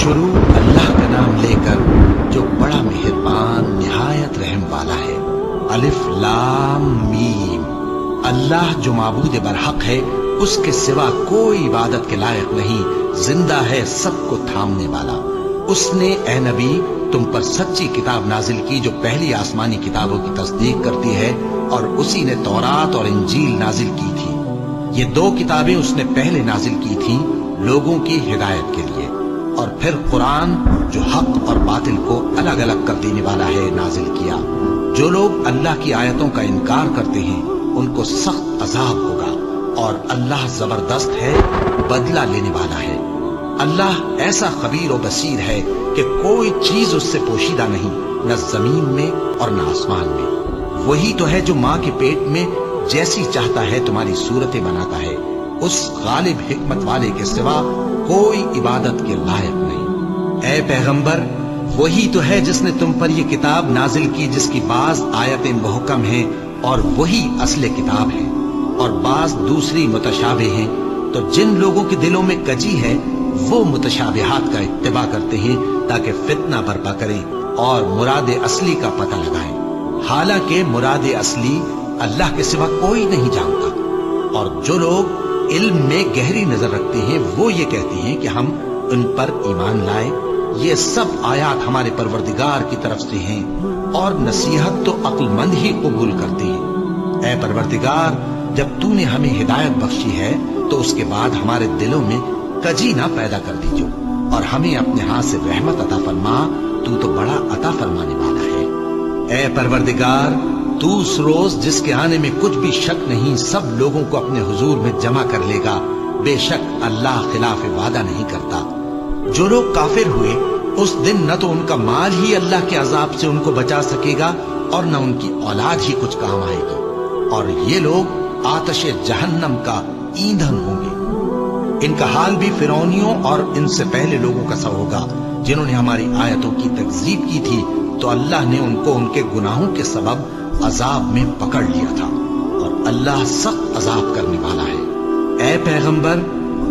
शुरू अल्लाह का नाम लेकर जो बड़ा मेहरबान निहायत रहम वाला है। अलिफ लाम मीम। अल्लाह जो माबूद बरहक है, उसके सिवा कोई इबादत के लायक नहीं, जिंदा है सबको थामने वाला। उसने ए नबी तुम पर सच्ची किताब नाजिल की जो पहली आसमानी किताबों की तस्दीक करती है, और उसी ने तौरात और इंजील नाजिल की थी। ये दो किताबें उसने पहले नाजिल की थीं लोगों की हिदायत के लिए, और फिर कुरान जो हक और बातिल को अलग अलग कर देने वाला है नाजिल किया। जो लोग अल्लाह की आयतों का इनकार करते हैं उनको सख्त अजाब होगा, और अल्लाह जबरदस्त है, बदला लेने वाला है। अल्लाह ऐसा खबीर और बसीर है कि कोई चीज उससे पोशीदा नहीं, न जमीन में और न आसमान में। वही तो है जो माँ के पेट में जैसी चाहता है तुम्हारी सूरतें बनाता है। उस गालिब हिकमत वाले के सिवा कोई इबादत के लायक नहीं। ए पैगंबर, वही तो है जिसने तुम पर यह किताब नाजिल की जिसकी बाज आयतें मुहकम हैं और वही असले किताब है, और बाज दूसरी मुतशाबे हैं। तो जिन लोगों के दिलों में कजी है वो मुतशाबिहात का इत्तिबा करते हैं ताकि फितना बर्पा करें और मुराद असली का पता लगाएं। हालांकि मुराद असली अल्लाह के सिवा कोई नहीं जानता। और जो लोग इल्म में गहरी नजर रखते हैं वो ये कहते हैं कि हम उन पर ईमान लाए। ये सब आयात हमारे परवरदिगार की तरफ से हैं, और नसीहत तो अक्लमंद ही कबूल करते हैं। ऐ परवरदिगार, जब तूने हमें हिदायत बख्शी है तो उसके बाद हमारे दिलों में कजी ना पैदा कर दीजो, और हमें अपने हाथ से रहमत अता फरमा, तू तो बड़ा अता फरमाने वाला है। ऐ परवरदिगार, तू उस रोज जिसके आने में कुछ भी शक नहीं सब लोगों को अपने हुजूर में जमा कर लेगा। बेशक अल्लाह खिलाफ वादा नहीं करता। जो लोग काफिर हुए उस दिन न तो उनका माल ही अल्लाह के अजाब से उनको बचा सकेगा और न उनकी औलाद ही कुछ काम आएगी, और ये लोग आतश जहन्नम का ईंधन होंगे। इनका हाल भी फिरौनियों और इनसे पहले लोगों का सा होगा जिन्होंने हमारी आयतों की तकजीब की थी, तो अल्लाह ने उनको उनके गुनाहों के सबब अजाब में पकड़ लिया था, और अल्लाह सख्त अजाब करने वाला है। ऐ पैगंबर,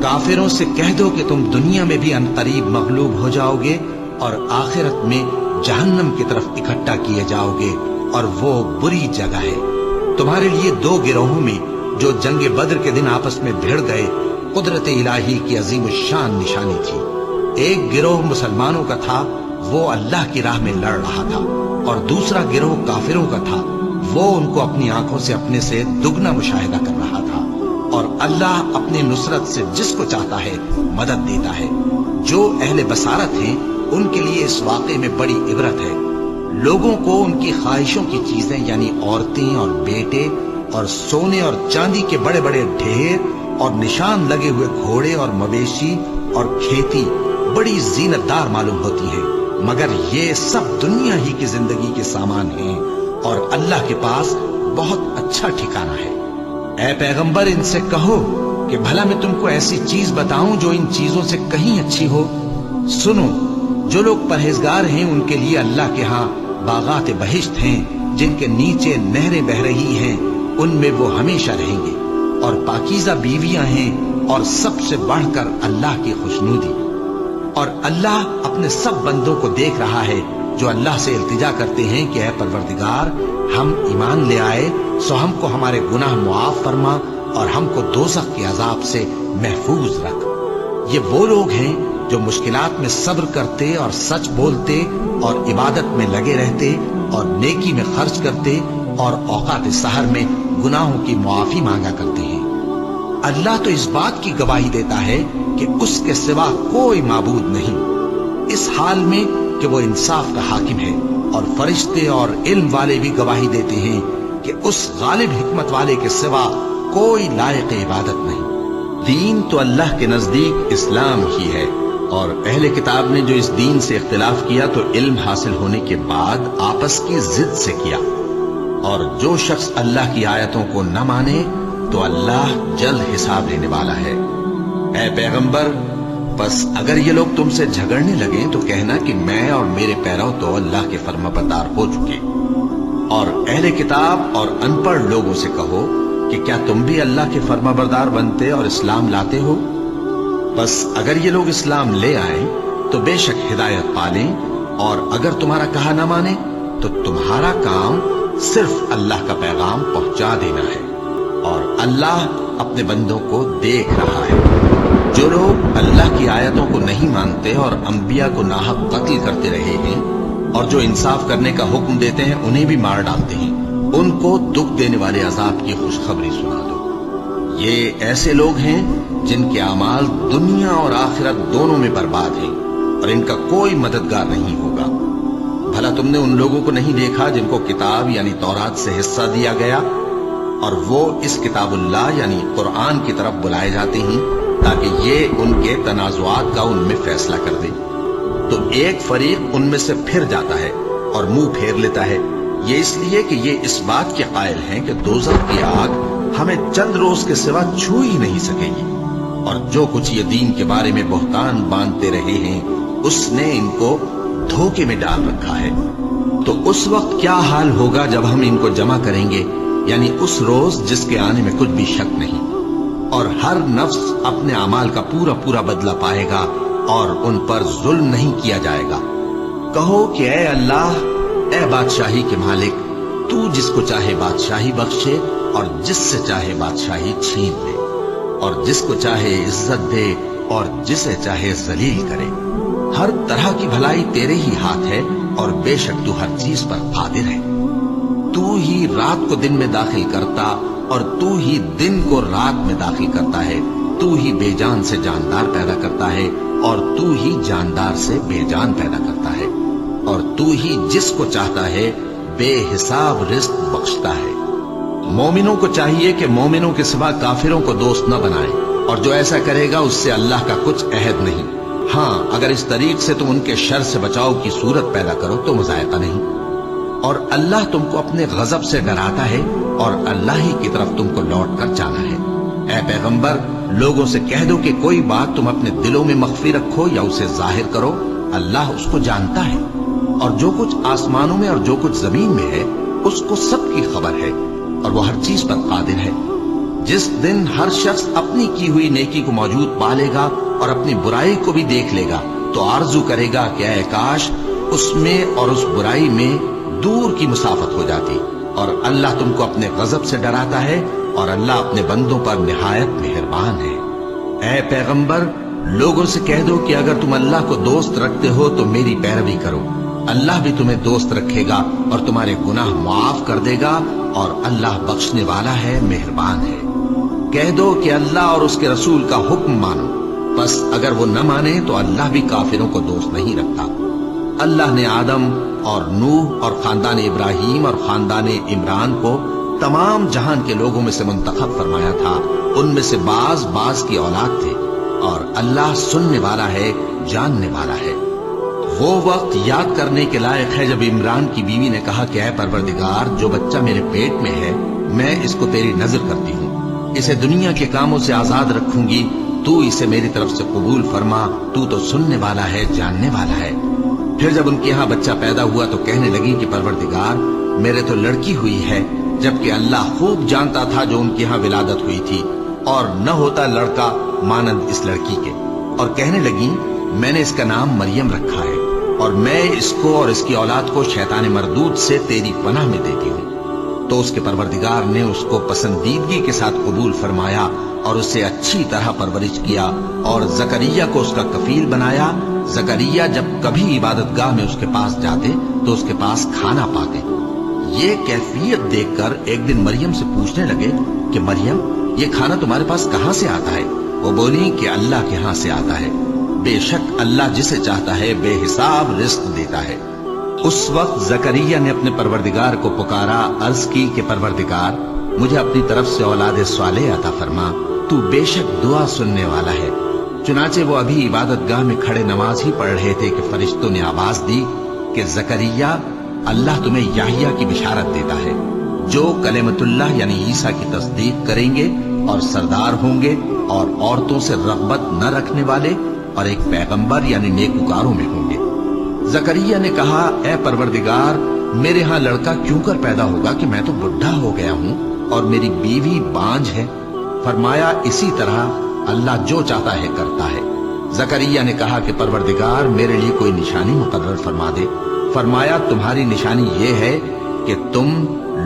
काफिरों से कह दो कि तुम दुनिया में भी अनकरीब मगलूब हो जाओगे और आखिरत में जहन्नम की तरफ इकट्ठा किए जाओगे, और वो बुरी जगह है। तुम्हारे लिए दो गिरोहों में जो जंगे बद्र के दिन आपस में भिड़ गए कुदरत इलाही की अजीम शान निशानी थी। एक गिरोह मुसलमानों का था, वो अल्लाह की राह में लड़ रहा था, और दूसरा गिरोह काफिरों का था, वो उनको अपनी आंखों से अपने से दुगना मुशाहिदा कर रहा था। और अल्लाह अपनी नुसरत से जिसको चाहता है मदद देता है। जो अहले बसारत हैं उनके लिए इस वाक़े में बड़ी इबरत है। लोगों को उनकी ख्वाहिशों की चीजें यानी औरतें और बेटे और सोने और चांदी के बड़े बड़े ढेर और निशान लगे हुए घोड़े और मवेशी और खेती बड़ी जीनतदार मालूम होती है, मगर ये सब दुनिया ही की जिंदगी के सामान हैं, और अल्लाह के पास बहुत अच्छा ठिकाना है। ऐ पैगंबर, इनसे कहो कि भला मैं तुमको ऐसी चीज बताऊं जो इन चीजों से कहीं अच्छी हो। सुनो, जो लोग परहेजगार हैं उनके लिए अल्लाह के यहाँ बागात बहिश्त हैं जिनके नीचे नहरें बह रही हैं, उनमें वो हमेशा रहेंगे, और पाकीज़ा बीवियां हैं, और सबसे बढ़कर अल्लाह की खुशनुदी। और अल्लाह अपने सब बंदों को देख रहा है जो अल्लाह से इल्तिजा करते हैं कि ऐ परवरदिगार, हम ईमान ले आए सो हमको हमारे गुनाह मुआफ फरमा और हमको दोज़ख के अजाब से महफूज रख। ये वो लोग हैं जो मुश्किलात में सब्र करते और सच बोलते और इबादत में लगे रहते और नेकी में खर्च करते और औकात सहर में गुनाहों की मुआफी मांगा करते हैं। अल्लाह तो इस बात की गवाही देता है कि उसके सिवा कोई माबूद नहीं, इस हाल में कि वो इंसाफ का हाकिम है, और फरिश्ते और इल्म वाले भी गवाही देते हैं कि उस गालिब हिकमत वाले के सिवा कोई लायक इबादत नहीं। दीन तो अल्लाह के नजदीक इस्लाम ही है, और अहले किताब ने जो इस दीन से इख्तिलाफ किया तो इल्म हासिल होने के बाद आपस की जिद से किया, और जो शख्स अल्लाह की आयतों को न माने तो अल्लाह जल्द हिसाब लेने वाला है। ऐ पैगंबर, बस अगर ये लोग तुमसे झगड़ने लगे तो कहना कि मैं और मेरे पैरव तो अल्लाह के फर्माबरदार हो चुके। और अहले किताब और अनपढ़ लोगों से कहो कि क्या तुम भी अल्लाह के फर्माबरदार बनते और इस्लाम लाते हो। बस अगर ये लोग इस्लाम ले आए तो बेशक हिदायत पालें, और अगर तुम्हारा कहा न माने तो तुम्हारा काम सिर्फ अल्लाह का पैगाम पहुंचा देना है, और अल्लाह अपने बंदों को देख रहा है। जो लोग अल्लाह की आयतों को नहीं मानते और अंबिया को नाहक कत्ल करते रहे हैं, और जो इंसाफ करने का हुक्म देते हैं उन्हें भी मार डालते हैं, उनको दुख देने वाले अजाब की खुशखबरी सुना दो। ये ऐसे लोग हैं जिनके अमाल दुनिया और आखिरत दोनों में बर्बाद हैं, और इनका कोई मददगार नहीं होगा। भला तुमने उन लोगों को नहीं देखा जिनको किताब यानी तौरात से हिस्सा दिया गया, और वो इस किताबुल्लाह यानी कुरान की तरफ बुलाए जाते हैं ताकि ये उनके तनाजुआत का उनमें फैसला कर दे। तो एक फरीक उनमें से फिर जाता है और मुंह फेर लेता है, ये इसलिए कि ये इस बात के कायल हैं कि दोज़ख की आग हमें चंद रोज के सिवा छू ही नहीं सकेगी, और जो कुछ ये दीन के बारे में बहतान बांधते रहे हैं उसने इनको धोखे में डाल रखा है। तो उस वक्त क्या हाल होगा जब हम इनको जमा करेंगे, यानी उस रोज जिसके आने में कुछ भी शक नहीं, और हर नफ्स अपने अमाल का पूरा पूरा बदला पाएगा और उन पर जुल्म नहीं किया जाएगा। कहो कि ऐ अल्लाह, ऐ बादशाही के मालिक, तू जिसको चाहे बादशाही बख्शे और जिससे चाहे बादशाही छीन ले, और जिसको चाहे इज्जत दे और जिसे चाहे जलील करे। हर तरह की भलाई तेरे ही हाथ है, और बेशक तू हर चीज पर कादिर है। तू ही रात को दिन में दाखिल करता और तू ही दिन को रात में दाखिल करता है। तू ही बेजान से जानदार पैदा करता है और तू ही जानदार से बेजान पैदा करता है, और तू ही जिसको चाहता है बेहिसाब रिस्क बख्शता है। मोमिनों को चाहिए कि मोमिनों के सिवा काफिरों को दोस्त न बनाए, और जो ऐसा करेगा उससे अल्लाह का कुछ अहद नहीं। हाँ, अगर इस तरीक से तुम उनके शर से बचाव की सूरत पैदा करो तो मुजायका नहीं। और अल्लाह तुमको अपने गजब से डराता है, और अल्लाह ही की तरफ तुमको लौट कर जाना है। ऐ पैगंबर, लोगों से कह दो कि कोई बात तुम अपने दिलों में मख्फी रखो या उसे जाहिर करो, अल्लाह उसको जानता है, और जो कुछ आसमानों में और जो कुछ जमीन में है उसको सबकी खबर है, और वो हर चीज पर कादिर है। जिस दिन हर शख्स अपनी की हुई नेकी को मौजूद पा लेगा और अपनी बुराई को भी देख लेगा, तो आरजू करेगा कि ऐ काश उसमें और उस बुराई में दूर की मुसाफत हो जाती। और अल्लाह तुमको अपने गजब से डराता है, और अल्लाह अपने बंदों पर निहायत मेहरबान है। ऐ पैगंबर, लोगों से कह दो कि अगर तुम अल्लाह को दोस्त रखते हो तो मेरी पैरवी करो, अल्लाह भी तुम्हें दोस्त रखेगा और तुम्हारे गुनाह माफ कर देगा, और अल्लाह बख्शने वाला है, मेहरबान है। कह दो कि अल्लाह और उसके रसूल का हुक्म मानो, बस अगर वो न माने तो अल्लाह भी काफिरों को दोस्त नहीं रखता। अल्लाह ने आदम और नूह और खानदान इब्राहिम और खानदान इमरान को तमाम जहान के लोगों में से मुंतखब फरमाया था। उनमें से बाज बाज की औलाद थे, और अल्लाह सुनने वाला है, जानने वाला है। वो वक्त याद करने के लायक है जब इमरान की बीवी ने कहा कि ऐ परवरदिगार, जो बच्चा मेरे पेट में है मैं इसको तेरी नजर करती हूँ, इसे दुनिया के कामों से आजाद रखूंगी, तू इसे मेरी तरफ से कबूल फरमा, तू तो सुनने वाला है, जानने वाला है। फिर जब उनके यहाँ बच्चा पैदा हुआ तो कहने लगी कि परवरदिगार, मेरे तो लड़की हुई है, जबकि अल्लाह खूब जानता था जो उनके यहाँ विलादत हुई थी, और न होता लड़का मानंद इस लड़की के। और कहने लगी, मैंने इसका नाम मरियम रखा है, और मैं इसको और इसकी औलाद को शैतान मरदूद से तेरी पनाह में देती हूँ। तो उसके परवरदिगार ने उसको पसंदीदगी के साथ कबूल फरमाया और उसे अच्छी तरह परवरिश किया, और जकरिया को उसका कफील बनाया। जकरिया जब कभी इबादतगाह में उसके पास जाते तो उसके पास खाना पाते। ये कैफियत देखकर एक दिन मरियम से पूछने लगे कि मरियम, ये खाना तुम्हारे पास कहाँ से आता है? वो बोली कि अल्लाह के यहाँ से आता है, बेशक अल्लाह जिसे चाहता है बेहिसाब रिस्क देता है। उस वक्त जकरिया ने अपने परवरदिगार को पुकारा, अर्ज की कि परवरदिगार, मुझे अपनी तरफ से औलाद स्वालेह अता फरमा, तू बेशक दुआ सुनने वाला है। चुनाचे वो अभी इबादतगाह में खड़े नमाज ही पढ़ रहे थे कि फरिश्तों ने आवाज दी कि जकरिया, अल्लाह तुम्हें याहिया की बिशारत देता है, जो कलेमतुल्लाह यानी ईसा की तस्दीक करेंगे और सरदार होंगे और औरतों से रग़बत न रखने वाले और एक पैगंबर यानी नेकुकारों में होंगे। जकरिया ने कहा, ऐ परवरदिगार, मेरे यहाँ लड़का क्यों कर पैदा होगा कि मैं तो बुढ़ा हो गया हूँ और मेरी बीवी बांझ है। फरमाया, इसी तरह अल्लाह जो चाहता है करता है। जकरिया ने कहा कि परवरदिगार मेरे लिए कोई निशानी मुकर्रर फरमा दे। फरमाया तुम्हारी निशानी ये है कि तुम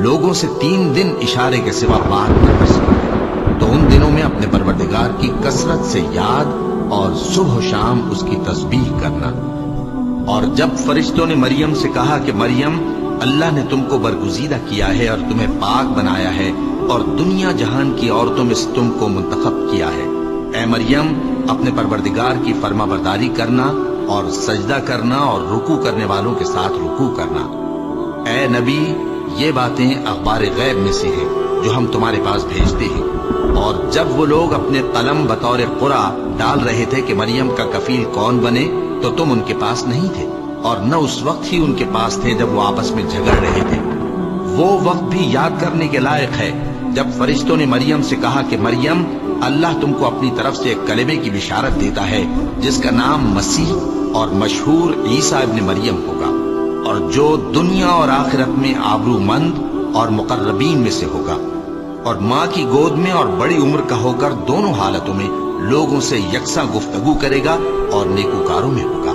लोगों से 3 दिन इशारे के सिवा बात न कर सकोगे। तो उन दिनों में अपने परवरदिगार की कसरत से याद और सुबह शाम उसकी तस्बीह करना। और जब फरिश्तों ने मरियम से कहा कि मरियम, अल्लाह ने तुमको बरगुजीदा किया है और तुम्हें पाक बनाया है और दुनिया जहान की औरतों में से तुमको मुंतखब किया है, ए मरियम अपने परवरदिगार की फरमाबरदारी करना और सजदा करना और रुकू करने वालों के साथ रुकू करना। ए नबी, ये बातें अखबार गैब में से हैं जो हम तुम्हारे पास भेजते हैं। और जब वो लोग अपने कलम बतौर कुरा डाल रहे थे कि मरियम का कफील कौन बने, तो तुम उनके पास नहीं थे और न उस वक्त ही उनके पास थे जब वो आपस में झगड़ रहे थे। वो वक्त भी याद करने के लायक है जब फरिश्तों ने मरियम से कहा कि मरियम, अल्लाह तुमको अपनी तरफ से एक कलेमे की बिशारत देता है जिसका नाम मसीह और मशहूर ईसा इब्न मरियम होगा, और जो दुनिया और आखिरत में आबरूमंद और मुकर्रबीन में से होगा, और माँ की गोद में और बड़ी उम्र का होकर दोनों हालतों में लोगों से यकसा गुफ्तगू करेगा और नेकूकारों में होगा।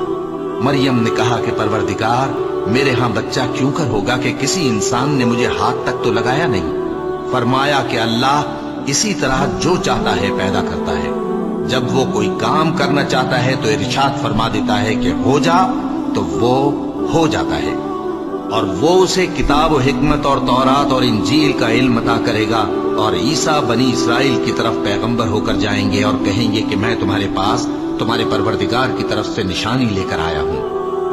मरियम ने कहा कि परवरदिगार, मेरे यहाँ बच्चा क्यों कर होगा कि किसी इंसान ने मुझे हाथ तक तो लगाया नहीं। फरमाया कि अल्लाह इसी तरह जो चाहता है पैदा करता है। जब वो कोई काम करना चाहता है तो इरशाद फरमा देता है कि हो जा, तो वो हो जाता है। और वो उसे किताब और हिकमत और तौरात और इंजील का इल्म अता करेगा। और ईसा बनी इसराइल की तरफ पैगंबर होकर जाएंगे और कहेंगे कि मैं तुम्हारे पास तुम्हारे परवरदिगार की तरफ से निशानी लेकर आया हूँ।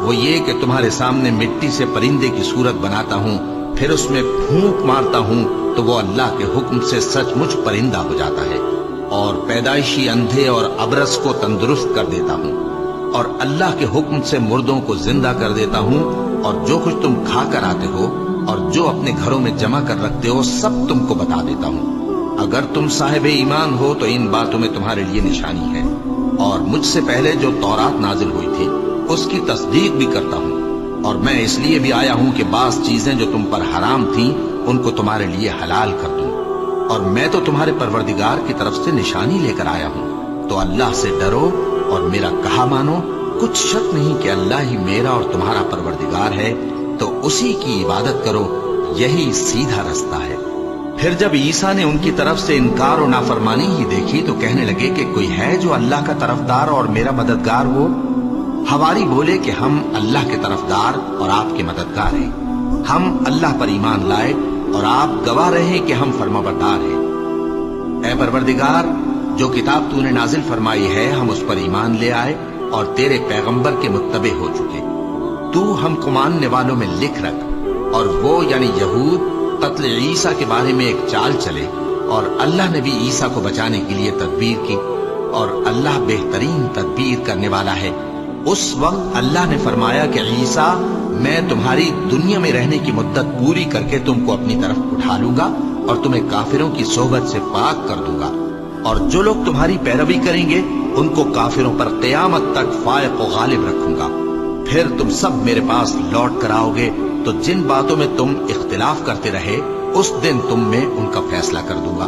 वो ये कि तुम्हारे सामने मिट्टी से परिंदे की सूरत बनाता हूँ, फिर उसमें फूंक मारता हूँ तो वो अल्लाह के हुक्म से सचमुच परिंदा हो जाता है, और पैदाइशी अंधे और अबरस को तंदुरुस्त कर देता हूँ, और अल्लाह के हुक्म से मुर्दों को जिंदा कर देता हूँ, और जो कुछ तुम खा कर आते हो और जो अपने घरों में जमा कर रखते हो सब तुमको बता देता हूँ। अगर तुम साहिब ईमान हो तो इन बातों में तुम्हारे लिए निशानी है। और मुझसे पहले जो तौरात नाजिल हुई थी उसकी तस्दीक भी करता हूँ, और मैं इसलिए भी आया हूँ कि बास चीजें जो तुम पर हराम थीं उनको तुम्हारे लिए हलाल कर दूं। और मैं तो तुम्हारे परवरदिगार की तरफ से निशानी लेकर आया हूँ। तो अल्लाह से डरो और मेरा कहा मानो। कुछ शक नहीं कि अल्लाह ही मेरा और तुम्हारा परवरदिगार है, तो उसी की इबादत करो, यही सीधा रास्ता है। फिर जब ईसा ने उनकी तरफ से इनकार और नाफरमानी ही देखी तो कहने लगे कि कोई है जो अल्लाह का तरफदार और मेरा मददगार हो। हवारी बोले कि हम अल्लाह के तरफदार और आपके मददगार हैं। हम अल्लाह पर ईमान लाए और आप गवाह रहे कि हम फरमाबरदार हैं। ऐ परवरदिगार, जो किताब तूने नाजिल फरमाई है हम उस पर ईमान ले आए और तेरे पैगंबर के मुत्तबे हो चुके। तू हमको मानने वालों में लिख रख। और वो यानी यहूद कत्ल ईसा के बारे में एक चाल चले, और अल्लाह ने भी ईसा को बचाने के लिए तदबीर की, और अल्लाह बेहतरीन तदबीर करने वाला है। उस वक्त अल्लाह ने फरमाया कि ईसा, मैं तुम्हारी दुनिया में रहने की मुद्दत पूरी करके तुमको अपनी तरफ उठा लूंगा और तुम्हें काफिरों की सोहबत से पाक कर दूंगा, और जो लोग तुम्हारी पैरवी करेंगे उनको काफिरों पर क़यामत तक फायक व गालिब रखूंगा। फिर तुम सब मेरे पास लौट कर आओगे, तो जिन बातों में तुम इख्तिलाफ करते रहे उस दिन तुम में उनका फैसला कर दूंगा।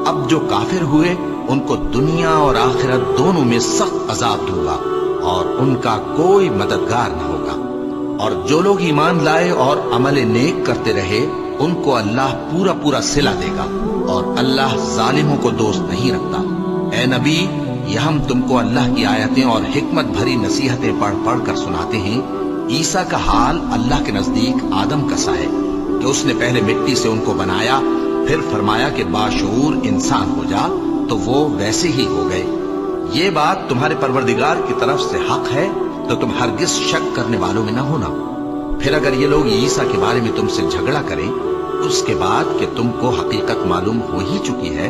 अब जो काफिर हुए उनको दुनिया और आखिरत दोनों में सख्त अजाब दूंगा, और उनका कोई मददगार न होगा। और जो लोग ईमान लाए और अमल नेक करते रहे उनको अल्लाह पूरा पूरा सिला देगा, और अल्लाह जालिमों को दोस्त नहीं रखता। ए नबी, ये हम तुमको अल्लाह की आयतें और हिकमत भरी नसीहतें पढ़ पढ़ कर सुनाते हैं। ईसा का हाल अल्लाह के नजदीक आदम का सा है कि उसने पहले मिट्टी से उनको बनाया, फिर फरमाया कि बाशऊर इंसान हो जा, तो वो वैसे ही हो गए। ये बात तुम्हारे परवरदिगार की तरफ से हक है, तो तुम हरगिज शक करने वालों में न होना। फिर अगर ये लोग ईसा के बारे में तुमसे झगड़ा करें उसके बाद कि तुमको हकीकत मालूम हो ही चुकी है,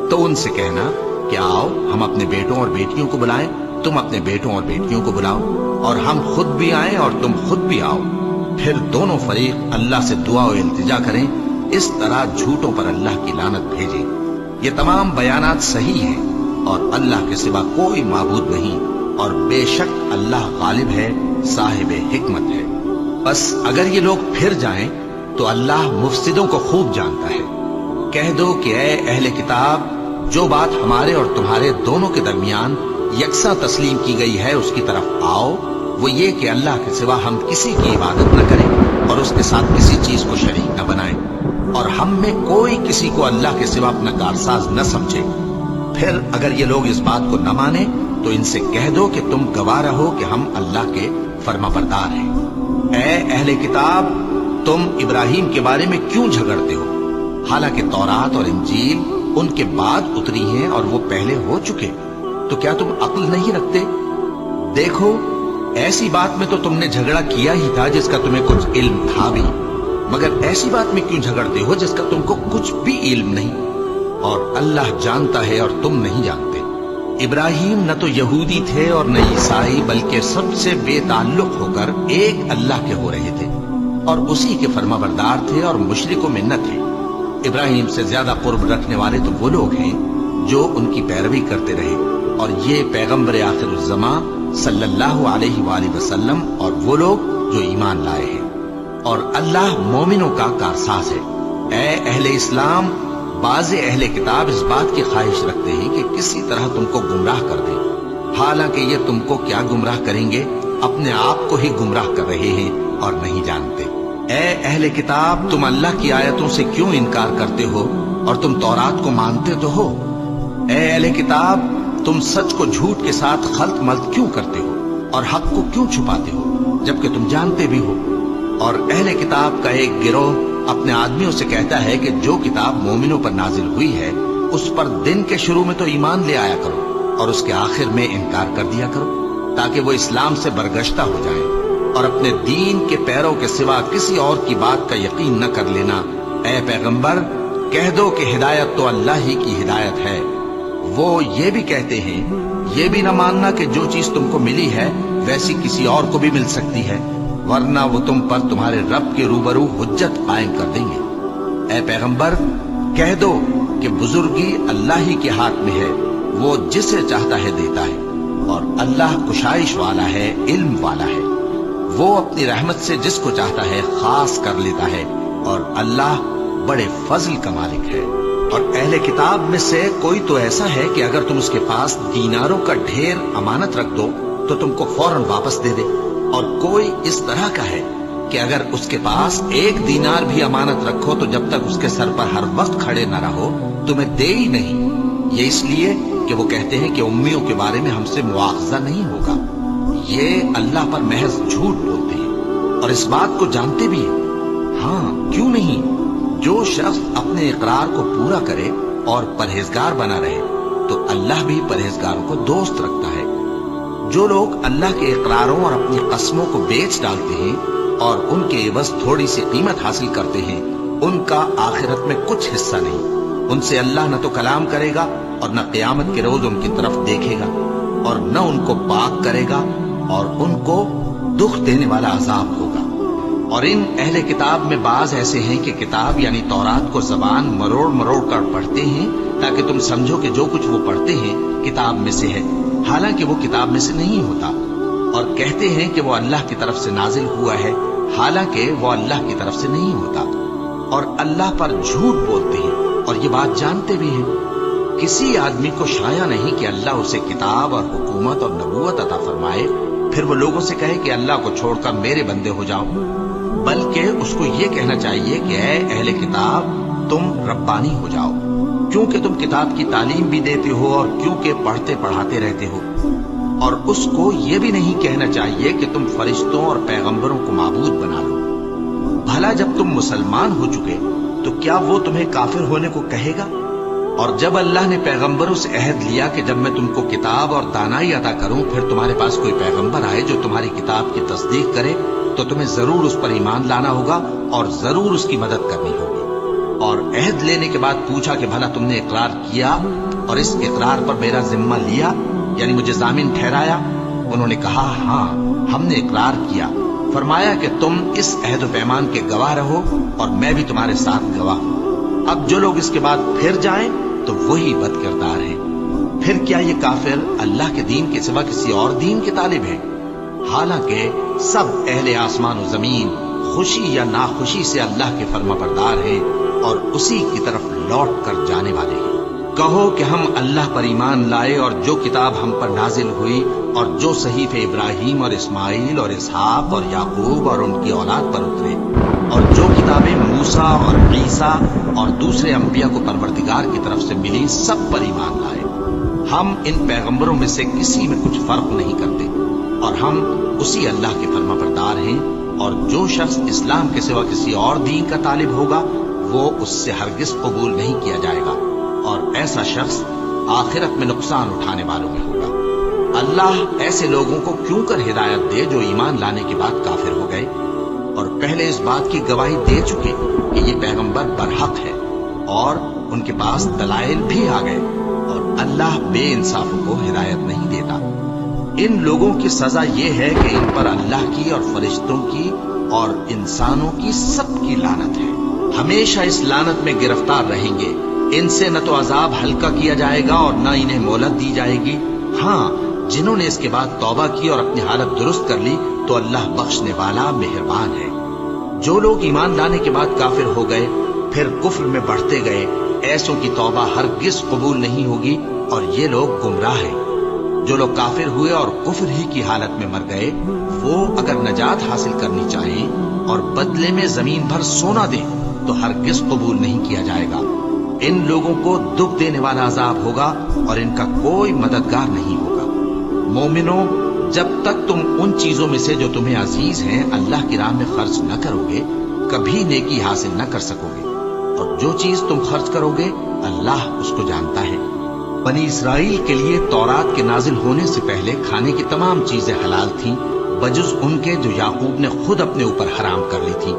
तो उनसे कहना कि आओ हम अपने बेटों और बेटियों को बुलाएं, तुम अपने बेटों और बेटियों को बुलाओ, और हम खुद भी आए और तुम खुद भी आओ। फिर दोनों फरीक अल्लाह से दुआ और इल्तिजा करें, इस तरह झूठों पर अल्लाह की लानत भेजें। ये तमाम बयानात सही हैं और अल्लाह के सिवा कोई माबूद नहीं, और बेशक अल्लाह गालिब है, साहिब हिकमत है। बस अगर ये लोग फिर जाएं तो अल्लाह मुफसिदों को खूब जानता है। कह दो कि ऐ अहले किताब, जो बात हमारे और तुम्हारे दोनों के दरमियान यकसा तस्लीम की गई है उसकी तरफ आओ, वो ये कि अल्लाह के सिवा हम किसी की इबादत न करें और उसके साथ किसी चीज को शरीक न बनाएं, और हम में कोई किसी को अल्लाह के सिवा अपना कारसाज न समझे। फिर अगर ये लोग इस बात को न माने तो इनसे कह दो कि तुम गवाह रहो कि हम अल्लाह के फर्माबरदार हैं। ए अहले किताब, तुम इब्राहिम के बारे में क्यों झगड़ते हो? हालांकि तौरात और इंजील उनके बाद उतरी हैं और वो पहले हो चुके, तो क्या तुम अक्ल नहीं रखते? देखो, ऐसी बात में तो तुमने झगड़ा किया ही था जिसका तुम्हें कुछ इल्म था भी, मगर ऐसी बात में क्यों झगड़ते हो जिसका तुमको कुछ भी इल्म नहीं? और अल्लाह जानता है और तुम नहीं जानते। इब्राहिम न तो यहूदी थे और न ईसाई, बल्कि सबसे बेताल्लुक होकर एक अल्लाह के हो रहे थे और उसी के फर्माबरदार थे और मुशरिकों में न थे। इब्राहिम से ज्यादा कुर्ब रखने वाले तो वो लोग हैं जो उनकी पैरवी करते रहे, और ये पैगंबर आखिरुज़्ज़मा सल्लल्लाहु अलैहि वसल्लम और वो लोग जो ईमान लाए हैं। और अल्लाह मोमिनों का कारसाज है। ए अहले इस्लाम, बाज़ अहले किताब इस बात की ख्वाहिश रखते हैं कि किसी तरह तुमको गुमराह कर दें, हालांकि ये तुमको क्या गुमराह करेंगे, अपने आप को ही गुमराह कर रहे हैं और नहीं जानते। ए अहले किताब, तुम अल्लाह की आयतों से क्यों इनकार करते हो और तुम तौरात को मानते तो हो? ए अहले किताब, तुम सच को झूठ के साथ खल्त मल्त क्यों करते हो और हक को क्यों छुपाते हो जबकि तुम जानते भी हो? और अहले किताब का एक गिरोह अपने आदमियों से कहता है कि जो किताब मोमिनों पर नाजिल हुई है उस पर दिन के शुरू में तो ईमान ले आया करो और उसके आखिर में इनकार कर दिया करो, ताकि वो इस्लाम से बरगश्ता हो जाए और अपने दीन के पैरों के सिवा किसी और की बात का यकीन न कर लेना। ए पैगंबर, कह दो कि हिदायत तो अल्लाह ही की हिदायत है। वो ये भी कहते हैं, ये भी न मानना कि जो चीज तुमको मिली है वैसी किसी और को भी मिल सकती है, वरना वो तुम पर तुम्हारे रब के रूबरू हुज्जत कायम कर देंगे। ए पैगंबर, कह दो कि बुजुर्गी अल्लाह ही के हाथ में है, वो जिसे चाहता है देता है, और अल्लाह कुशाइश वाला है, इल्म वाला है। वो अपनी रहमत से जिसको चाहता है खास कर लेता है, और अल्लाह बड़े फजल का मालिक है। और अहले किताब में से कोई तो ऐसा है कि अगर तुम उसके पास दीनारों का ढेर अमानत रख दो तो तुमको फौरन वापस दे दे, और कोई इस तरह का है कि अगर उसके पास एक दीनार भी अमानत रखो तो जब तक उसके सर पर हर वक्त खड़े न रहो तुम्हें दे ही नहीं। ये इसलिए कि वो कहते हैं कि उम्मियों के बारे में हमसे मुआवजा नहीं होगा। ये अल्लाह पर महज झूठ बोलते हैं और इस बात को जानते भी हैं। हाँ, क्यों नहीं? जो शख्स अपने इकरार को पूरा करे और परहेजगार बना रहे तो अल्लाह भी परहेजगारों को दोस्त रखता है। जो लोग अल्लाह के इकरारों और अपनी कस्मों को बेच डालते हैं और उनके एवज थोड़ी सी कीमत हासिल करते हैं, उनका आखिरत में कुछ हिस्सा नहीं। उनसे अल्लाह न तो कलाम करेगा और न क़यामत के रोज उनकी तरफ देखेगा, और न उनको पाक करेगा, और उनको दुख देने वाला अजाब होगा। और इन अहले किताब में बाज ऐसे हैं कि किताब यानी तौरात को जबान मरोड़ मरोड़ कर पढ़ते हैं ताकि तुम समझो कि जो कुछ वो पढ़ते हैं किताब में से है, हालांकि वो किताब में से नहीं होता। और कहते हैं कि वो अल्लाह की तरफ से नाजिल हुआ है, हालांकि वो अल्लाह की तरफ से नहीं होता। और अल्लाह पर झूठ बोलते हैं और ये बात जानते भी हैं। किसी आदमी को शाया नहीं कि अल्लाह उसे किताब और हुकूमत और नबूवत अता फरमाए, फिर वो लोगों से कहे कि अल्लाह को छोड़कर मेरे बंदे हो जाओ, बल्कि उसको ये कहना चाहिए कि ऐ अहले किताब, तुम रब्बानी हो जाओ, क्योंकि तुम किताब की तालीम भी देते हो और क्योंकि पढ़ते पढ़ाते रहते हो। और उसको ये भी नहीं कहना चाहिए कि तुम फरिश्तों और पैगंबरों को माबूद बना लो। भला जब तुम मुसलमान हो चुके तो क्या वो तुम्हें काफिर होने को कहेगा? और जब अल्लाह ने पैगंबरों से अहद लिया कि जब मैं तुमको किताब और दानाई अता करूं फिर तुम्हारे पास कोई पैगंबर आए जो तुम्हारी किताब की तस्दीक करे तो तुम्हें जरूर उस पर ईमान लाना होगा और जरूर उसकी मदद करनी होगी। और अहद लेने के बाद पूछा कि भला तुमने इकरार किया और इस इकरार पर मेरा जिम्मा लिया, यानी मुझे जामिन ठहराया? उन्होंने कहा, हाँ, हमने इकरार किया। फरमाया कि तुम इस अहद पैमान के गवाह रहो और मैं भी तुम्हारे साथ गवाह हूं। अब जो लोग इसके बाद फिर जाएं तो वही बदकिरदार हैं। फिर क्या ये काफिर अल्लाह के दीन के सिवा किसी और दीन के तालिब हैं? हालांकि सब अहले आसमान और जमीन खुशी या नाखुशी से अल्लाह के फर्माबरदार हैं और उसी की तरफ लौट कर जाने वाले हैं। کہو کہ ہم اللہ پر ایمان لائے اور جو کتاب ہم پر نازل ہوئی اور جو صحیفے ابراہیم اور اسماعیل اور اسحاق اور یعقوب اور ان کی اولاد پر اترے اور جو کتابیں موسیٰ اور عیسیٰ اور دوسرے انبیاء کو پروردگار کی طرف سے ملی سب پر ایمان لائے۔ ہم ان پیغمبروں میں سے کسی میں کچھ فرق نہیں کرتے اور ہم اسی اللہ کے فرما بردار ہیں، اور جو شخص اسلام کے سوا کسی اور دین کا طالب ہوگا وہ اس سے ہرگز قبول نہیں کیا جائے گا، اور ایسا شخص آخرت میں نقصان اٹھانے والوں میں ہوگا۔ اللہ ایسے لوگوں کو کیوں کر ہدایت دے جو ایمان لانے کے بعد کافر ہو گئے اور پہلے اس بات کی گواہی دے چکے کہ یہ پیغمبر برحق ہے اور ان کے پاس دلائل بھی آ گئے، اور اللہ بے انصافوں کو ہدایت نہیں دیتا۔ ان لوگوں کی سزا یہ ہے کہ ان پر اللہ کی اور فرشتوں کی اور انسانوں کی سب کی لعنت ہے، ہمیشہ اس لعنت میں گرفتار رہیں گے۔ ان سے نہ تو عذاب ہلکا کیا جائے گا اور نہ انہیں مہلت دی جائے گی۔ ہاں، جنہوں نے اس کے بعد توبہ کی اور اپنی حالت درست کر لی تو اللہ بخشنے والا مہربان ہے۔ جو لوگ ایمان لانے کے بعد کافر ہو گئے پھر کفر میں بڑھتے گئے، ایسوں کی توبہ ہرگز قبول نہیں ہوگی اور یہ لوگ گمراہ ہیں۔ جو لوگ کافر ہوئے اور کفر ہی کی حالت میں مر گئے، وہ اگر نجات حاصل کرنی چاہیں اور بدلے میں زمین بھر سونا دیں تو ہرگز قبول نہیں کیا جائے گا۔ ان لوگوں کو دکھ دینے والا عذاب ہوگا اور ان کا کوئی مددگار نہیں ہوگا۔ مومنوں، جب تک تم ان چیزوں میں سے جو تمہیں عزیز ہیں اللہ کی راہ میں خرچ نہ کرو گے کبھی نیکی حاصل نہ کر سکو گے، اور جو چیز تم خرچ کرو گے اللہ اس کو جانتا ہے۔ بنی اسرائیل کے لیے تورات کے نازل ہونے سے پہلے کھانے کی تمام چیزیں حلال تھیں بجز ان کے جو یعقوب نے خود اپنے اوپر حرام کر لی تھی۔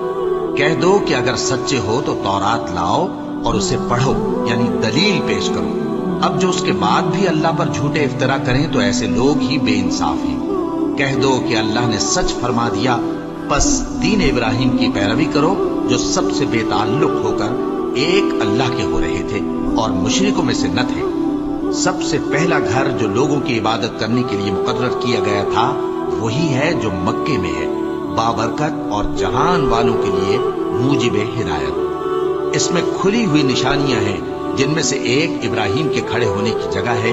کہہ دو کہ اگر سچے ہو تو تورات لاؤ اور اسے پڑھو، یعنی دلیل پیش کرو۔ اب جو اس کے بعد بھی اللہ پر جھوٹے افطرا کریں تو ایسے لوگ ہی بے انصاف ہیں۔ کہہ دو کہ اللہ نے سچ فرما دیا، پس دین ابراہیم کی پیروی کرو جو سب سے بے تعلق ہو کر ایک اللہ کے ہو رہے تھے اور مشرکوں میں سے نہ تھے۔ سب سے پہلا گھر جو لوگوں کی عبادت کرنے کے لیے مقرر کیا گیا تھا وہی ہے جو مکے میں ہے، بابرکت اور جہان والوں کے لیے موجب ہدایت۔ اس میں کھلی ہوئی نشانیاں ہیں جن میں سے ایک ابراہیم کے کھڑے ہونے کی جگہ ہے۔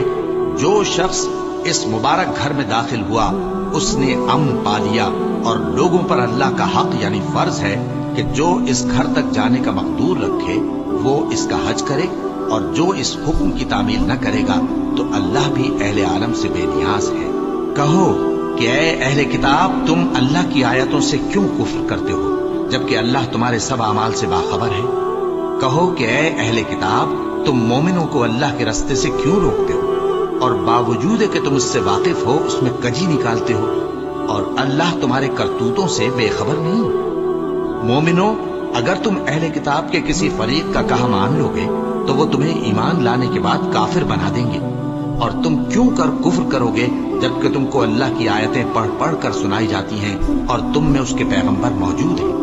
جو شخص اس مبارک گھر میں داخل ہوا اس نے امن پا لیا، اور لوگوں پر اللہ کا حق یعنی فرض ہے کہ جو اس گھر تک جانے کا مقدور رکھے وہ اس کا حج کرے، اور جو اس حکم کی تعمیل نہ کرے گا تو اللہ بھی اہل عالم سے بے نیاز ہے۔ کہو کہ اے اہل کتاب، تم اللہ کی آیتوں سے کیوں کفر کرتے ہو جبکہ اللہ تمہارے سب اعمال سے باخبر ہے؟ کہو کہ اے اہل کتاب، تم مومنوں کو اللہ کے راستے سے کیوں روکتے ہو اور باوجود کہ تم اس سے واقف ہو اس میں کجی نکالتے ہو، اور اللہ تمہارے کرتوتوں سے بے خبر نہیں؟ مومنوں، اگر تم اہل کتاب کے کسی فریق کا کہا مان لو گے تو وہ تمہیں ایمان لانے کے بعد کافر بنا دیں گے، اور تم کیوں کر کفر کرو گے جبکہ تم کو اللہ کی آیتیں پڑھ پڑھ کر سنائی جاتی ہیں اور تم میں اس کے پیغمبر موجود ہیں۔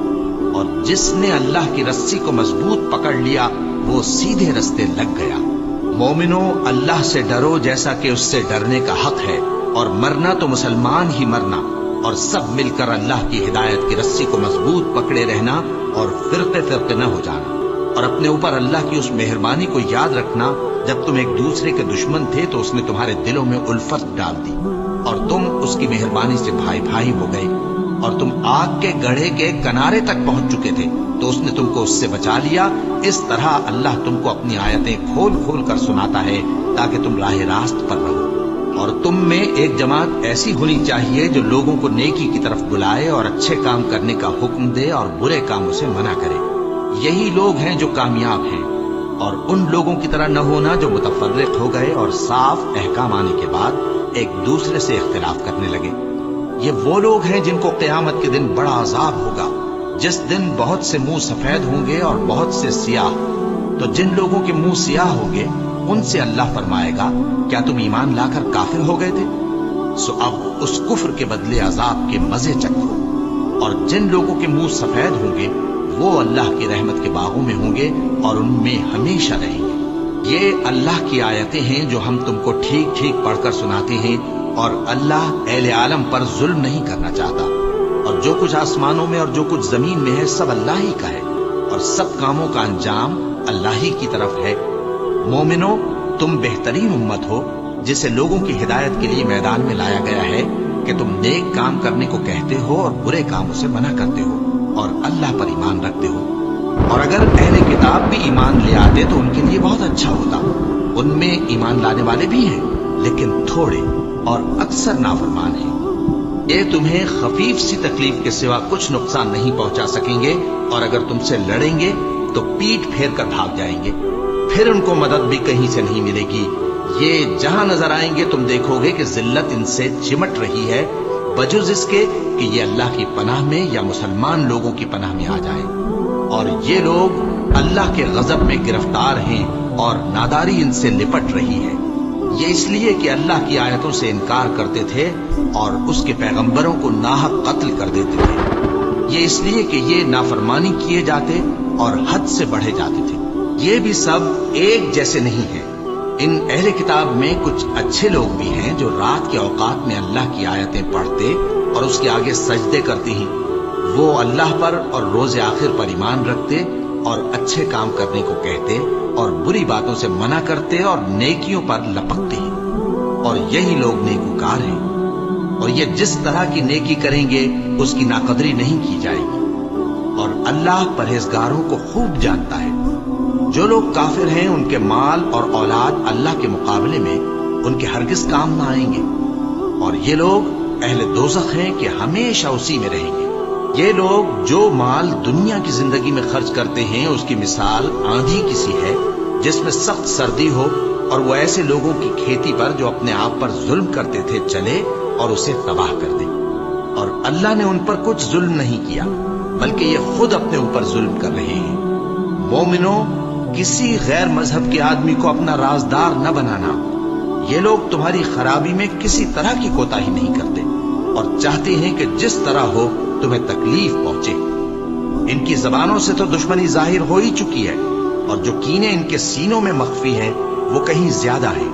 اور جس نے اللہ کی رسی کو مضبوط پکڑ لیا وہ سیدھے رستے لگ گیا۔ مومنوں، اللہ سے ڈرو جیسا کہ اس سے ڈرنے کا حق ہے، اور مرنا تو مسلمان ہی مرنا، اور سب مل کر اللہ کی ہدایت کی رسی کو مضبوط پکڑے رہنا اور فرقے فرقے نہ ہو جانا، اور اپنے اوپر اللہ کی اس مہربانی کو یاد رکھنا جب تم ایک دوسرے کے دشمن تھے تو اس نے تمہارے دلوں میں الفت ڈال دی اور تم اس کی مہربانی سے بھائی بھائی ہو گئے، اور تم آگ کے گڑھے کے کنارے تک پہنچ چکے تھے تو اس نے تم کو اس سے بچا لیا۔ اس طرح اللہ تم کو اپنی آیتیں کھول کھول کر سناتا ہے تاکہ تم راہ راست پر رہو۔ اور تم میں ایک جماعت ایسی ہونی چاہیے جو لوگوں کو نیکی کی طرف بلائے اور اچھے کام کرنے کا حکم دے اور برے کاموں سے منع کرے۔ یہی لوگ ہیں جو کامیاب ہیں، اور ان لوگوں کی طرح نہ ہونا جو متفرق ہو گئے اور صاف احکام آنے کے بعد ایک دوسرے سے اختلاف کرنے لگے۔ یہ وہ لوگ ہیں جن کو قیامت کے دن بڑا عذاب ہوگا، جس دن بہت سے منہ سفید ہوں گے اور بہت سے سیاہ۔ تو جن لوگوں کے منہ سیاہ ہوں گے ان سے اللہ فرمائے گا، کیا تم ایمان لا کر کافر ہو گئے تھے؟ سو اب اس کفر کے بدلے عذاب کے مزے چکھو۔ اور جن لوگوں کے منہ سفید ہوں گے وہ اللہ کی رحمت کے باغوں میں ہوں گے اور ان میں ہمیشہ رہیں گے۔ یہ اللہ کی آیتیں ہیں جو ہم تم کو ٹھیک ٹھیک پڑھ کر سناتے ہیں، اور اللہ اہل عالم پر ظلم نہیں کرنا چاہتا۔ اور جو کچھ آسمانوں میں اور جو کچھ زمین میں ہے سب اللہ ہی کا ہے، اور سب کاموں کا انجام اللہ ہی کی طرف ہے۔ مومنوں، तुम बेहतरीन उम्मत हो जिसे लोगों की हिदायत के लिए मैदान में लाया गया है कि तुम नेक काम करने को कहते हो और बुरे कामों से मना करते हो और अल्लाह पर ईमान रखते हो। और अगर अहले किताब भी ईमान ले आते तो उनके लिए बहुत अच्छा होता। उनमें ईमान लाने वाले भी हैं लेकिन थोड़े और अक्सर नाफरमान हैं। ये तुम्हें खफीफ सी तकलीफ के सिवा कुछ नुकसान नहीं पहुंचा सकेंगे और अगर तुमसे लड़ेंगे तो पीठ फेर कर भाग जाएंगे, फिर उनको मदद भी कहीं से नहीं मिलेगी। ये जहां नजर आएंगे तुम देखोगे कि जिल्लत इनसे चिमट रही है, बजुज इसके कि ये अल्लाह की पनाह में या मुसलमान लोगों की पनाह में आ जाए। और ये लोग अल्लाह के गजब में गिरफ्तार हैं और नादारी इनसे लिपट रही है। ये इसलिए कि अल्लाह की आयतों से इनकार करते थे और उसके पैगंबरों को नाहक कत्ल कर देते थे। ये इसलिए कि ये नाफरमानी किए जाते और हद से बढ़े जाते थे। ये भी सब एक जैसे नहीं है। इन अहले किताब में कुछ अच्छे लोग भी हैं जो रात के औकात में अल्लाह की आयतें पढ़ते और उसके आगे सजदे करते हैं। वो अल्लाह पर और रोज़े आखिर पर ईमान रखते और अच्छे काम करने को कहते और बुरी बातों से मना करते और नेकियों पर लपकते हैं। और यही लोग नेकूकार हैं। और ये जिस तरह की नेकी करेंगे उसकी नाकदरी नहीं की जाएगी। और अल्लाह परहेजगारों को खूब जानता है। जो लोग काफिर हैं उनके माल और औलाद अल्लाह के मुकाबले में उनके हरगिज काम ना आएंगे। और ये लोग अहले दोज़ख हैं कि हमेशा उसी में रहेंगे। ये लोग जो माल दुनिया की जिंदगी में खर्च करते हैं उसकी मिसाल आंधी की सी है जिसमें सख्त सर्दी हो और वो ऐसे लोगों की खेती पर जो अपने आप पर जुल्म करते थे चले और उसे तबाह कर दे। और अल्लाह ने उन पर कुछ जुल्म नहीं किया बल्कि ये खुद अपने ऊपर जुल्म कर रहे हैं। मोमिनो, किसी गैर मजहब के आदमी को अपना राजदार न बनाना। ये लोग तुम्हारी खराबी में किसी तरह की कोताही नहीं करते और चाहते हैं कि जिस तरह हो तुम्हें तकलीफ पहुंचे। इनकी जबानों से तो दुश्मनी जाहिर हो ही चुकी है और जो कीने इनके सीनों में मख्फी है वो कहीं ज्यादा है।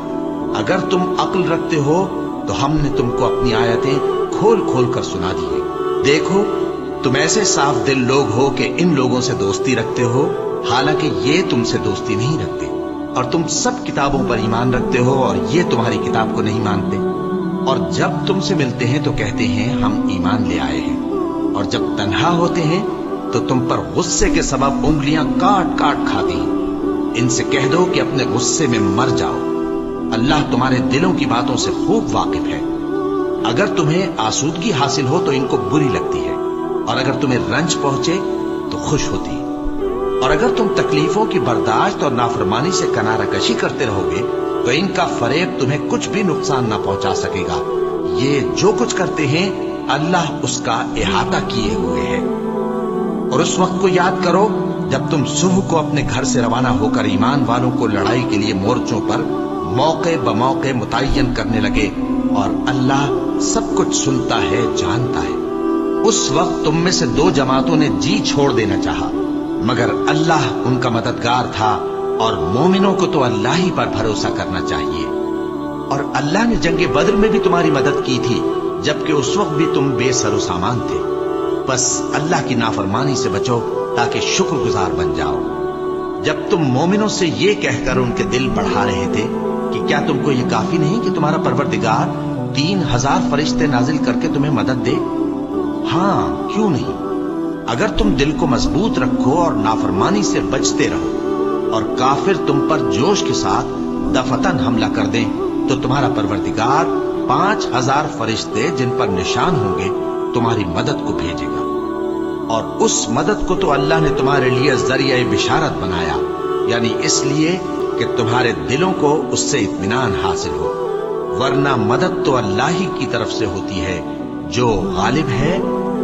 अगर तुम अक्ल रखते हो तो हमने तुमको अपनी आयतें खोल खोल कर सुना दी है। देखो, तुम ऐसे साफ दिल लोग हो कि इन लोगों से दोस्ती रखते हो हालांकि ये तुमसे दोस्ती नहीं रखते। और तुम सब किताबों पर ईमान रखते हो और ये तुम्हारी किताब को नहीं मानते। और जब तुमसे मिलते हैं तो कहते हैं हम ईमान ले आए हैं। और जब तन्हा होते हैं तो तुम पर गुस्से के सबब उंगलियां काट काट खाती हैं। इनसे कह दो कि अपने गुस्से में मर जाओ। अल्लाह तुम्हारे दिलों की बातों से खूब वाकिफ है। अगर तुम्हें आसूदगी हासिल हो तो इनको बुरी लगती है और अगर तुम्हें रंज पहुंचे तो खुश होती है। और अगर तुम तकलीफों की बर्दाश्त और नाफरमानी से किनारा कशी करते रहोगे तो इनका फरेब तुम्हें कुछ भी नुकसान ना पहुंचा सकेगा। ये जो कुछ करते हैं अल्लाह उसका इहाता किए हुए है। और उस वक्त को याद करो जब तुम सुबह को अपने घर से रवाना होकर ईमान वालों को लड़ाई के लिए मोर्चों पर मौके बमौके मुतय्यन करने लगे और अल्लाह सब कुछ सुनता है, जानता है। उस वक्त तुम में से दो जमातों ने जी छोड़ देना चाहा मगर अल्लाह उनका मददगार था और मोमिनों को तो अल्लाह ही पर भरोसा करना चाहिए। और अल्लाह ने जंगे बद्र में भी तुम्हारी मदद की थी जबकि उस वक्त भी तुम बेसरो सामान थे। बस अल्लाह की नाफरमानी से बचो ताकि शुक्रगुजार बन जाओ। जब तुम मोमिनों से ये कहकर उनके दिल बढ़ा रहे थे कि क्या तुमको ये काफी नहीं कि तुम्हारा परवरदिगार 3000 फरिश्ते नाजिल करके तुम्हें मदद दे? हाँ, क्यों नहीं। अगर तुम दिल को मजबूत रखो और नाफरमानी से बचते रहो और काफिर तुम पर जोश के साथ दफतन हमला कर दें तो तुम्हारा परवरदिगार 5000 फरिश्ते जिन पर निशान होंगे तुम्हारी मदद को भेजेगा। और उस मदद को तो अल्लाह ने तुम्हारे लिए जरिया बिशारत बनाया, यानी इसलिए कि तुम्हारे दिलों को उससे इत्मीनान हासिल हो। वरना मदद तो अल्लाह ही की तरफ से होती है जो गालिब है,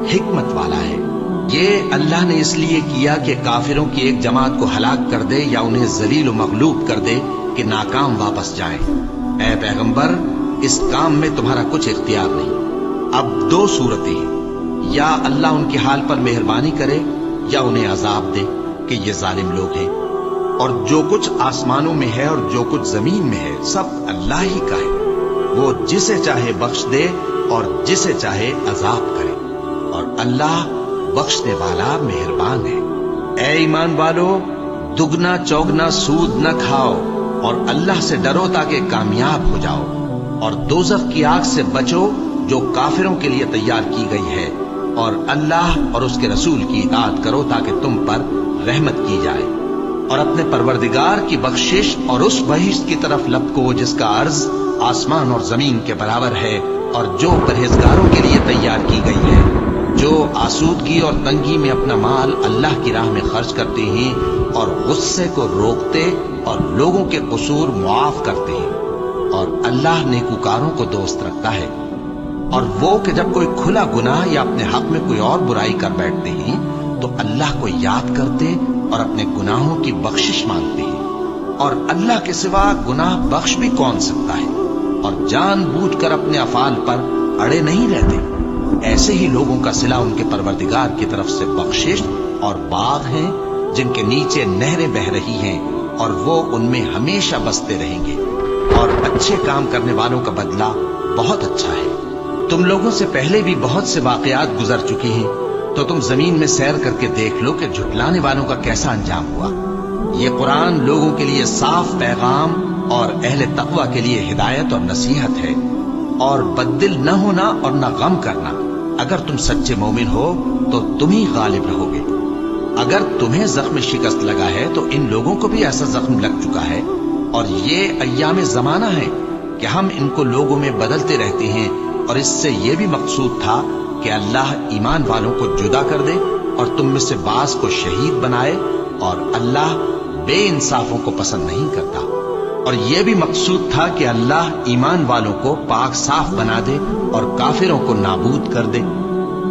हिकमत वाला है। ये अल्लाह ने इसलिए किया कि काफिरों की एक जमात को हलाक कर दे या उन्हें जलील मगलूब कर दे कि नाकाम वापस जाएं। ऐ पैगंबर, इस काम में तुम्हारा कुछ इख्तियार नहीं। अब दो सूरतें हैं, या अल्लाह उनके हाल पर मेहरबानी करे या उन्हें अजाब दे कि ये जालिम लोग हैं। और जो कुछ आसमानों में है और जो कुछ जमीन में है सब अल्लाह ही का है। वो जिसे चाहे बख्श दे और जिसे चाहे अजाब करे और अल्लाह बख्शने वाला मेहरबान है। ऐ ईमान वालो, दुगना चौगना सूद न खाओ اور اللہ سے ڈرو تاکہ کامیاب ہو جاؤ، اور دوزخ کی آگ سے بچو جو کافروں کے لیے تیار کی گئی ہے، اور اللہ اور اس کے رسول کی اطاعت کرو تاکہ تم پر رحمت کی جائے، اور اپنے پروردگار کی بخشش اور اس بہشت کی طرف لپکو جس کا عرض آسمان اور زمین کے برابر ہے، اور جو پرہیزگاروں کے لیے تیار کی گئی ہے، جو آسودگی اور تنگی میں اپنا مال اللہ کی راہ میں خرچ کرتے ہیں اور غصے کو روکتے اور لوگوں کے قصور معاف کرتے ہیں، اور اللہ نیکوکاروں کو دوست رکھتا ہے۔ اور وہ کہ جب کوئی کھلا گناہ یا اپنے حق میں کوئی اور برائی کر بیٹھتے ہیں تو اللہ کو یاد کرتے اور اپنے گناہوں کی بخشش مانگتے ہیں، اور اللہ کے سوا گناہ بخش بھی کون سکتا ہے، اور جان بوجھ کر اپنے افعال پر اڑے نہیں رہتے۔ ایسے ہی لوگوں کا صلہ ان کے پروردگار کی طرف سے بخشش اور باغ ہیں جن کے نیچے نہریں بہ رہی ہیں، اور وہ ان میں ہمیشہ بستے رہیں گے، اور اچھے کام کرنے والوں کا بدلہ بہت اچھا ہے۔ تم لوگوں سے پہلے بھی بہت سے واقعات گزر چکی ہیں، تو تم زمین میں سیر کر کے دیکھ لو کہ جھٹلانے والوں کا کیسا انجام ہوا۔ یہ قرآن لوگوں کے لیے صاف پیغام اور اہل تقوی کے لیے ہدایت اور نصیحت ہے، اور بددل نہ ہونا اور نہ غم کرنا۔ اگر تم سچے مومن ہو تو تم ہی غالب رہو گے۔ اگر تمہیں زخم شکست لگا ہے تو ان لوگوں کو بھی ایسا زخم لگ چکا ہے، اور یہ ایام زمانہ ہے کہ ہم ان کو لوگوں میں بدلتے رہتے ہیں، اور اس سے یہ بھی مقصود تھا کہ اللہ ایمان والوں کو جدا کر دے اور تم میں سے بعض کو شہید بنائے، اور اللہ بے انصافوں کو پسند نہیں کرتا۔ اور یہ بھی مقصود تھا کہ اللہ ایمان والوں کو پاک صاف بنا دے اور کافروں کو نابود کر دے۔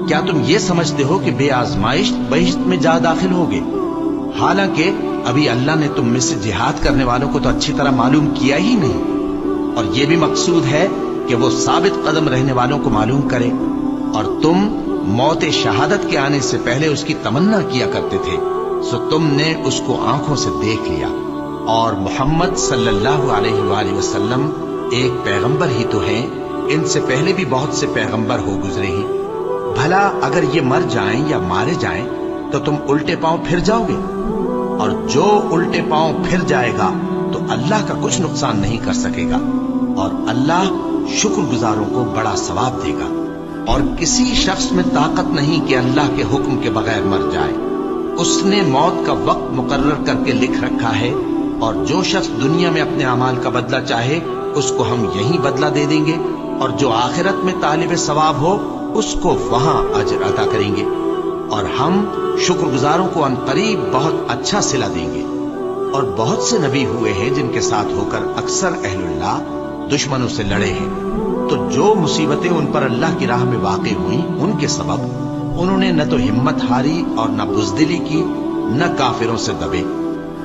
کیا تم یہ سمجھتے ہو کہ بے آزمائش بہشت میں جا داخل ہوگے؟ حالانکہ ابھی اللہ نے تم میں سے جہاد کرنے والوں کو تو اچھی طرح معلوم کیا ہی نہیں، اور یہ بھی مقصود ہے کہ وہ ثابت قدم رہنے والوں کو معلوم کرے۔ اور تم موت شہادت کے آنے سے پہلے اس کی تمنا کیا کرتے تھے، سو تم نے اس کو آنکھوں سے دیکھ لیا۔ اور محمد صلی اللہ علیہ وآلہ وسلم ایک پیغمبر ہی تو ہیں، ان سے پہلے بھی بہت سے پیغمبر ہو گزرے ہیں۔ بھلا اگر یہ مر جائیں یا مارے جائیں تو تم الٹے پاؤں پھر جاؤ گے؟ اور جو الٹے پاؤں پھر جائے گا تو اللہ کا کچھ نقصان نہیں کر سکے گا، اور اللہ شکر گزاروں کو بڑا ثواب دے گا۔ اور کسی شخص میں طاقت نہیں کہ اللہ کے حکم کے بغیر مر جائے۔ اس نے موت کا وقت مقرر کر کے لکھ رکھا ہے، اور جو شخص دنیا میں اپنے اعمال کا بدلہ چاہے اس کو ہم یہیں بدلہ دے دیں گے، اور جو آخرت میں طالب ثواب ہو اس کو وہاں اجر عطا کریں گے، اور ہم شکر گزاروں کو عنقریب بہت اچھا صلہ دیں گے۔ اور بہت سے نبی ہوئے ہیں جن کے ساتھ ہو کر اکثر اہل اللہ دشمنوں سے لڑے ہیں، تو جو مصیبتیں ان پر اللہ کی راہ میں واقع ہوئیں ان کے سبب انہوں نے نہ تو ہمت ہاری اور نہ بزدلی کی، نہ کافروں سے دبے۔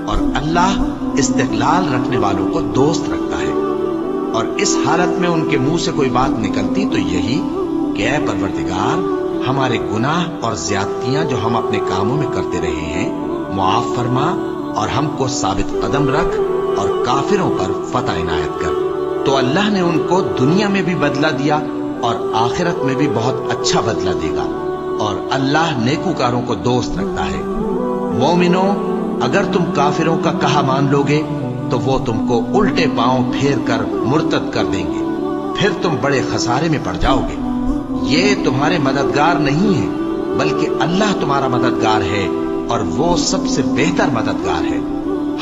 اور اللہ استقلال رکھنے والوں کو دوست رکھتا ہے۔ اور اس حالت میں ان کے منہ سے کوئی بات نکلتی تو یہی کہ اے پروردگار، ہمارے گناہ اور زیادتیاں جو ہم اپنے کاموں میں کرتے رہے ہیں معاف فرما، اور ہم کو ثابت قدم رکھ اور کافروں پر فتح عنایت کر۔ تو اللہ نے ان کو دنیا میں بھی بدلہ دیا اور آخرت میں بھی بہت اچھا بدلہ دے گا، اور اللہ نیکوکاروں کو دوست رکھتا ہے۔ مومنوں، اگر تم کافروں کا کہا مان لوگے تو وہ تم کو الٹے پاؤں پھیر کر مرتد کر دیں گے، پھر تم بڑے خسارے میں پڑ جاؤ گے۔ یہ تمہارے مددگار نہیں ہے بلکہ اللہ تمہارا مددگار ہے، اور وہ سب سے بہتر مددگار ہے۔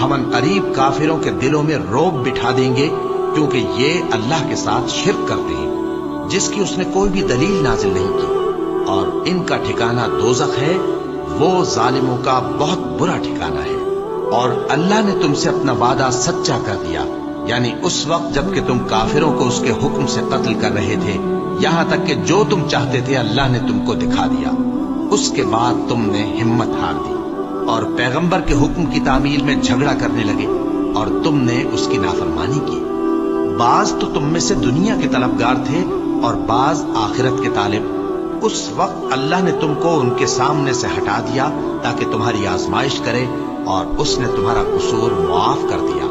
ہم عنقریب کافروں کے دلوں میں رعب بٹھا دیں گے، کیونکہ یہ اللہ کے ساتھ شرک کرتے ہیں جس کی اس نے کوئی بھی دلیل نازل نہیں کی، اور ان کا ٹھکانہ دوزخ ہے، وہ ظالموں کا بہت برا ٹھکانہ ہے۔ اور اللہ نے تم سے اپنا وعدہ سچا کر دیا، یعنی اس وقت جب کہ تم کافروں کو اس کے حکم سے قتل کر رہے تھے، یہاں تک کہ جو تم چاہتے تھے اللہ نے تم کو دکھا دیا۔ اس کے بعد تم نے ہمت ہار دی اور پیغمبر کے حکم کی تعمیل میں جھگڑا کرنے لگے، اور تم نے اس کی نافرمانی کی۔ بعض تو تم میں سے دنیا کے طلبگار تھے اور بعض آخرت کے طالب۔ اس وقت اللہ نے تم کو ان کے سامنے سے ہٹا دیا تاکہ تمہاری آزمائش کرے، اور اس نے تمہارا قصور معاف کر دیا،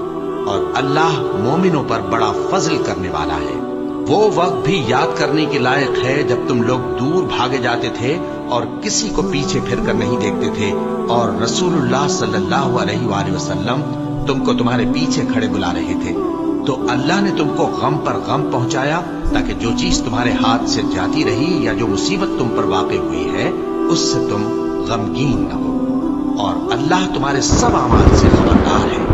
اور اللہ مومنوں پر بڑا فضل کرنے والا ہے۔ وہ وقت بھی یاد کرنے کے لائق ہے جب تم لوگ دور بھاگے جاتے تھے اور کسی کو پیچھے پھر کر نہیں دیکھتے تھے، اور رسول اللہ صلی اللہ علیہ وآلہ وسلم تم کو تمہارے پیچھے کھڑے بلا رہے تھے، تو اللہ نے تم کو غم پر غم پہنچایا تاکہ جو چیز تمہارے ہاتھ سے جاتی رہی یا جو مصیبت تم پر واقع ہوئی ہے اس سے تم غمگین نہ ہو، اور اللہ تمہارے سب اعمال سے خبردار ہے۔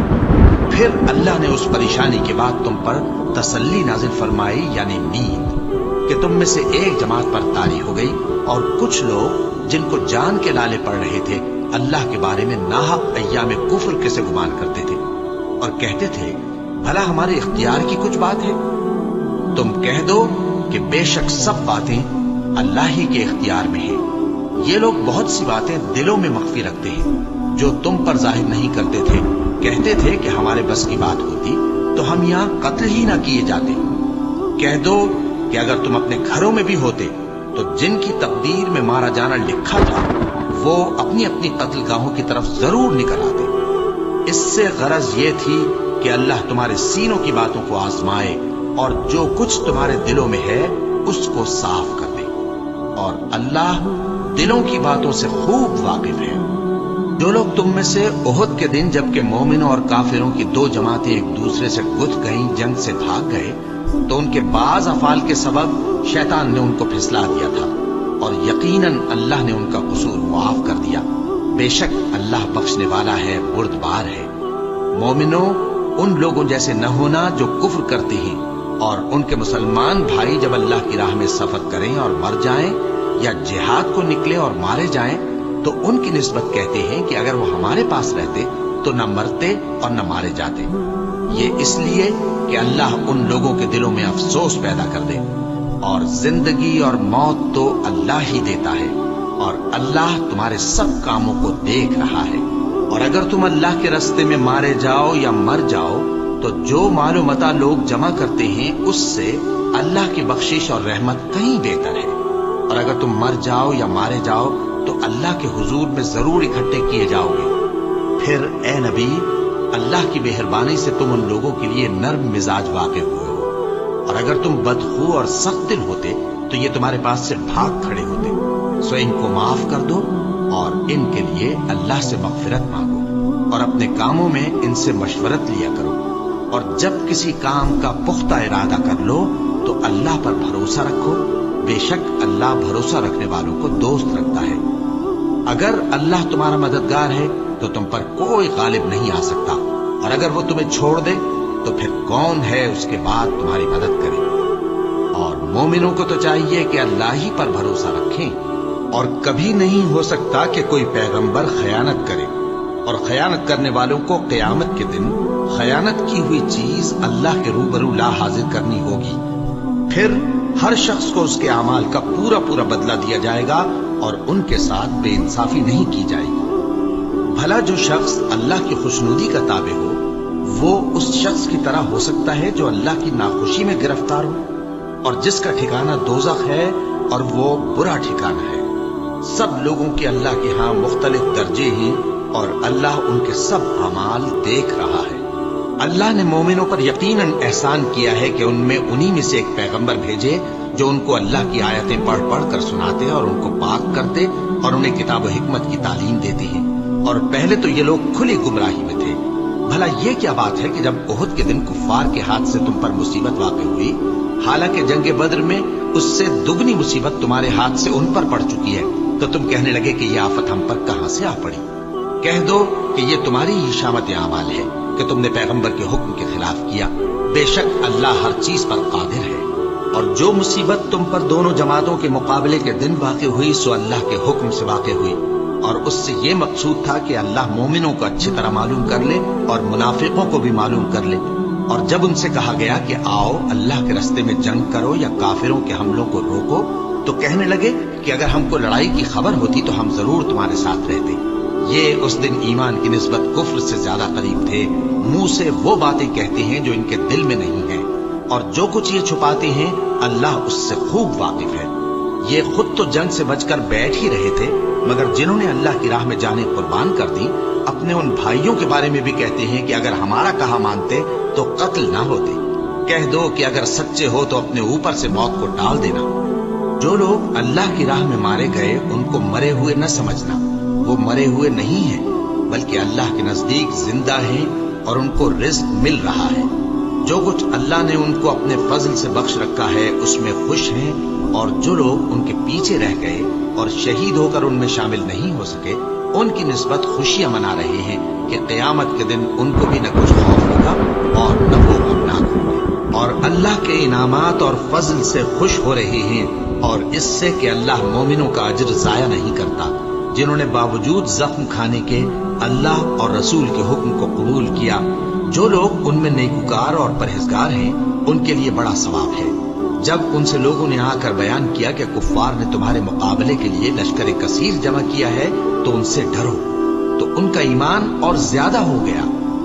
پھر اللہ نے اس پریشانی کے بعد تم پر تسلی نازل فرمائی، یعنی نیند، کہ تم میں سے ایک جماعت پر طاری ہو گئی، اور کچھ لوگ جن کو جان کے لالے پڑ رہے تھے اللہ کے بارے میں ناحق ایام کفر کے سے گمان کرتے تھے اور کہتے تھے بھلا ہمارے اختیار کی کچھ بات ہے؟ تم کہہ دو کہ بے شک سب باتیں اللہ ہی کے اختیار میں ہیں۔ یہ لوگ بہت سی باتیں دلوں میں مخفی رکھتے ہیں جو تم پر ظاہر نہیں کرتے تھے۔ کہتے تھے کہ ہمارے بس کی بات ہوتی تو ہم یہاں قتل ہی نہ کیے جاتے۔ کہہ دو کہ اگر تم اپنے گھروں میں بھی ہوتے تو جن کی تقدیر میں مارا جانا لکھا تھا وہ اپنی اپنی قتل گاہوں کی طرف ضرور نکل آتے۔ اس سے غرض یہ تھی کہ اللہ تمہارے سینوں کی باتوں کو آزمائے اور جو کچھ تمہارے دلوں میں ہے اس کو صاف کر دے، اور اللہ دلوں کی باتوں سے خوب واقف ہے۔ جو لوگ تم میں سے احد کے دن جبکہ مومنوں اور کافروں کی دو جماعتیں ایک دوسرے سے گتھ گئیں، جنگ سے بھاگ گئے، تو ان کے بعض افعال کے سبب شیطان نے ان کو پھسلا دیا تھا، اور یقیناً اللہ نے ان کا قصور معاف کر دیا۔ بے شک اللہ بخشنے والا ہے، بردبار ہے۔ مومنوں، ان لوگوں جیسے نہ ہونا جو کفر کرتے ہیں، اور ان کے مسلمان بھائی جب اللہ کی راہ میں سفر کریں اور مر جائیں یا جہاد کو نکلے اور مارے جائیں تو ان کی نسبت کہتے ہیں کہ اگر وہ ہمارے پاس رہتے تو نہ مرتے اور نہ مارے جاتے۔ یہ اس لیے کہ اللہ ان لوگوں کے دلوں میں افسوس پیدا کر دے، اور زندگی اور موت تو اللہ ہی دیتا ہے، اور اللہ تمہارے سب کاموں کو دیکھ رہا ہے۔ اور اگر تم اللہ کے راستے میں مارے جاؤ یا مر جاؤ تو جو مال و متاع لوگ جمع کرتے ہیں اس سے اللہ کی بخشش اور رحمت کہیں بہتر ہے، اور اگر تم مر جاؤ یا مارے جاؤ تو اللہ کے حضور میں ضرور اکٹھے کیے جاؤ گے۔ پھر اے نبی، اللہ کی مہربانی سے تم ان لوگوں کے لیے نرم مزاج واقع ہوئے ہو، اور اگر تم بدخو اور سخت دل ہوتے تو یہ تمہارے پاس سے بھاگ کھڑے ہوتے۔ سو ان کو معاف کر دو اور ان کے لیے اللہ سے مغفرت مانگو، اور اپنے کاموں میں ان سے مشورت لیا کرو، اور جب کسی کام کا پختہ ارادہ کر لو تو اللہ پر بھروسہ رکھو، بے شک اللہ بھروسہ رکھنے والوں کو دوست رکھتا ہے۔ اگر اللہ تمہارا مددگار ہے تو تم پر کوئی غالب نہیں آ سکتا، اور اگر وہ تمہیں چھوڑ دے تو پھر کون ہے اس کے بعد تمہاری مدد کرے۔ اور مومنوں کو تو چاہیے کہ اللہ ہی پر بھروسہ رکھیں، اور کبھی نہیں ہو سکتا کہ کوئی پیغمبر خیانت کرے، اور خیانت کرنے والوں کو قیامت کے دن خیانت کی ہوئی چیز اللہ کے روبرو لا حاضر کرنی ہوگی۔ پھر ہر شخص کو اس کے اعمال کا پورا پورا بدلہ دیا جائے گا، اور ان کے ساتھ بے انصافی نہیں کی جائے گی۔ بھلا جو شخص اللہ کی خوشنودی کا تابع ہو وہ اس شخص کی طرح ہو سکتا ہے جو اللہ کی ناخوشی میں گرفتار ہو، اور جس کا ٹھکانہ دوزخ ہے اور وہ برا ٹھکانہ ہے۔ سب لوگوں کے اللہ کے ہاں مختلف درجے ہیں، اور اللہ ان کے سب اعمال دیکھ رہا ہے۔ اللہ نے مومنوں پر یقیناً احسان کیا ہے کہ ان میں انہی میں سے ایک پیغمبر بھیجے جو ان کو اللہ کی آیتیں پڑھ پڑھ کر سناتے اور ان کو پاک کرتے اور انہیں کتاب و حکمت کی تعلیم دیتے ہیں، اور پہلے تو یہ لوگ کھلی گمراہی میں تھے۔ بھلا یہ کیا بات ہے کہ جب احد کے دن کفار کے ہاتھ سے تم پر مصیبت واقع ہوئی، حالانکہ جنگ بدر میں اس سے دگنی مصیبت تمہارے ہاتھ سے ان پر پڑ چکی ہے، تو تم کہنے لگے کہ یہ آفت ہم پر کہاں سے آ پڑی؟ کہہ دو کہ یہ تمہاری ہی شامت اعمال ہے کہ تم نے پیغمبر کے حکم کے خلاف کیا۔ بے شک اللہ ہر چیز پر قادر ہے۔ اور جو مصیبت تم پر دونوں جماعتوں کے مقابلے کے دن واقع ہوئی سو اللہ کے حکم سے واقع ہوئی، اور اس سے یہ مقصود تھا کہ اللہ مومنوں کو اچھی طرح معلوم کر لے اور منافقوں کو بھی معلوم کر لے۔ اور جب ان سے کہا گیا کہ آؤ اللہ کے راستے میں جنگ کرو یا کافروں کے حملوں کو روکو، تو کہنے لگے کہ اگر ہم کو لڑائی کی خبر ہوتی تو ہم ضرور تمہارے ساتھ رہتے۔ یہ اس دن ایمان کی نسبت کفر سے زیادہ قریب تھے، منہ سے وہ باتیں کہتے ہیں جو ان کے دل میں نہیں ہیں، اور جو کچھ یہ چھپاتے ہیں اللہ اس سے خوب واقف ہے۔ یہ خود تو جنگ سے بچ کر بیٹھ ہی رہے تھے، مگر جنہوں نے اللہ کی راہ میں جانیں قربان کر دی اپنے ان بھائیوں کے بارے میں بھی کہتے ہیں کہ اگر ہمارا کہا مانتے تو قتل نہ ہوتے۔ کہہ دو کہ اگر سچے ہو تو اپنے اوپر سے موت کو ٹال دینا۔ جو لوگ اللہ کی راہ میں مارے گئے ان کو مرے ہوئے نہ سمجھنا، وہ مرے ہوئے نہیں ہیں بلکہ اللہ کے نزدیک زندہ ہیں और उनको रिज्क मिल रहा है। जो कुछ अल्लाह ने उनको अपने फजल से बख्श रखा है उसमें खुश हैं, और जो लोग उनके पीछे रह गए और शहीद होकर उनमें शामिल नहीं हो सके, उनकी निस्बत खुशियां मना रहे हैं कि क़यामत के दिन उनको भी न कुछ खौफ होगा और न वो गमनाक होंगे। और अल्लाह के इनामात और फजल से खुश हो रहे हैं, और इससे कि अल्लाह मोमिनों का अज्र जाया नहीं करता, जिन्होंने बावजूद जख्म खाने के अल्लाह और रसूल के हुक्म को कबूल किया। जो लोग उनमें नेकूकार और परहेजगार हैं, उनके लिए बड़ा सवाब है। जब उनसे लोगों ने आकर बयान किया कि कुफ्फार ने तुम्हारे मुकाबले के लिए लश्कर कसीर जमा किया है, तो उनसे डरो, तो उनका ईमान और ज्यादा हो गया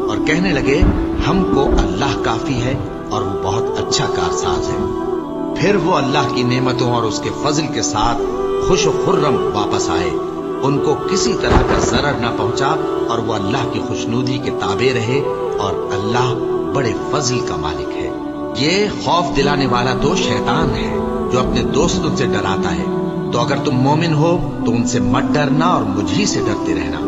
और कहने लगे हमको अल्लाह काफी है और वो बहुत अच्छा कारसाज है। फिर वो अल्लाह की नेमतों और उसके फजल के साथ खुश और खुर्रम वापस आए। उनको किसी तरह का जरर न पहुंचा और वो अल्लाह की खुशनूदी के ताबे रहे, और अल्लाह बड़े फजल का मालिक है। ये खौफ दिलाने वाला तो शैतान है जो अपने दोस्तों से डराता है। तो अगर तुम मोमिन हो तो उनसे मत डरना और मुझी से डरते रहना।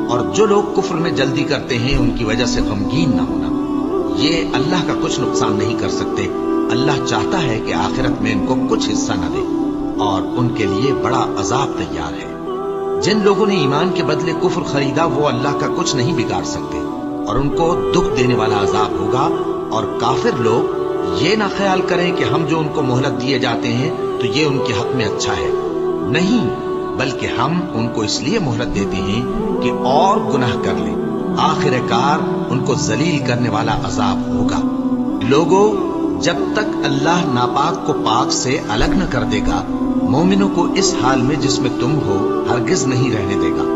और जो लोग कुफ्र में जल्दी करते हैं उनकी वजह से गमगीन न होना। ये अल्लाह का कुछ नुकसान नहीं कर सकते। अल्लाह चाहता है कि आखिरत में इनको कुछ हिस्सा न दे, और उनके लिए बड़ा अजाब तैयार है। जिन लोगों ने ईमान के बदले कुफ्र खरीदा वो अल्लाह का कुछ नहीं बिगाड़ सकते, और उनको दुख देने वाला अजाब होगा। और काफिर लोग ये ना ख्याल करें कि हम जो उनको मोहलत दिए जाते हैं तो ये उनके हक में अच्छा है। नहीं, बल्कि हम उनको इसलिए मोहलत देते हैं कि और गुनाह कर लें। आखिरकार उनको जलील करने वाला अजाब होगा। लोगों, जब तक अल्लाह नापाक को पाक से अलग न कर देगा, मोमिनों को इस हाल में जिसमें तुम हो हरगिज नहीं रहने देगा।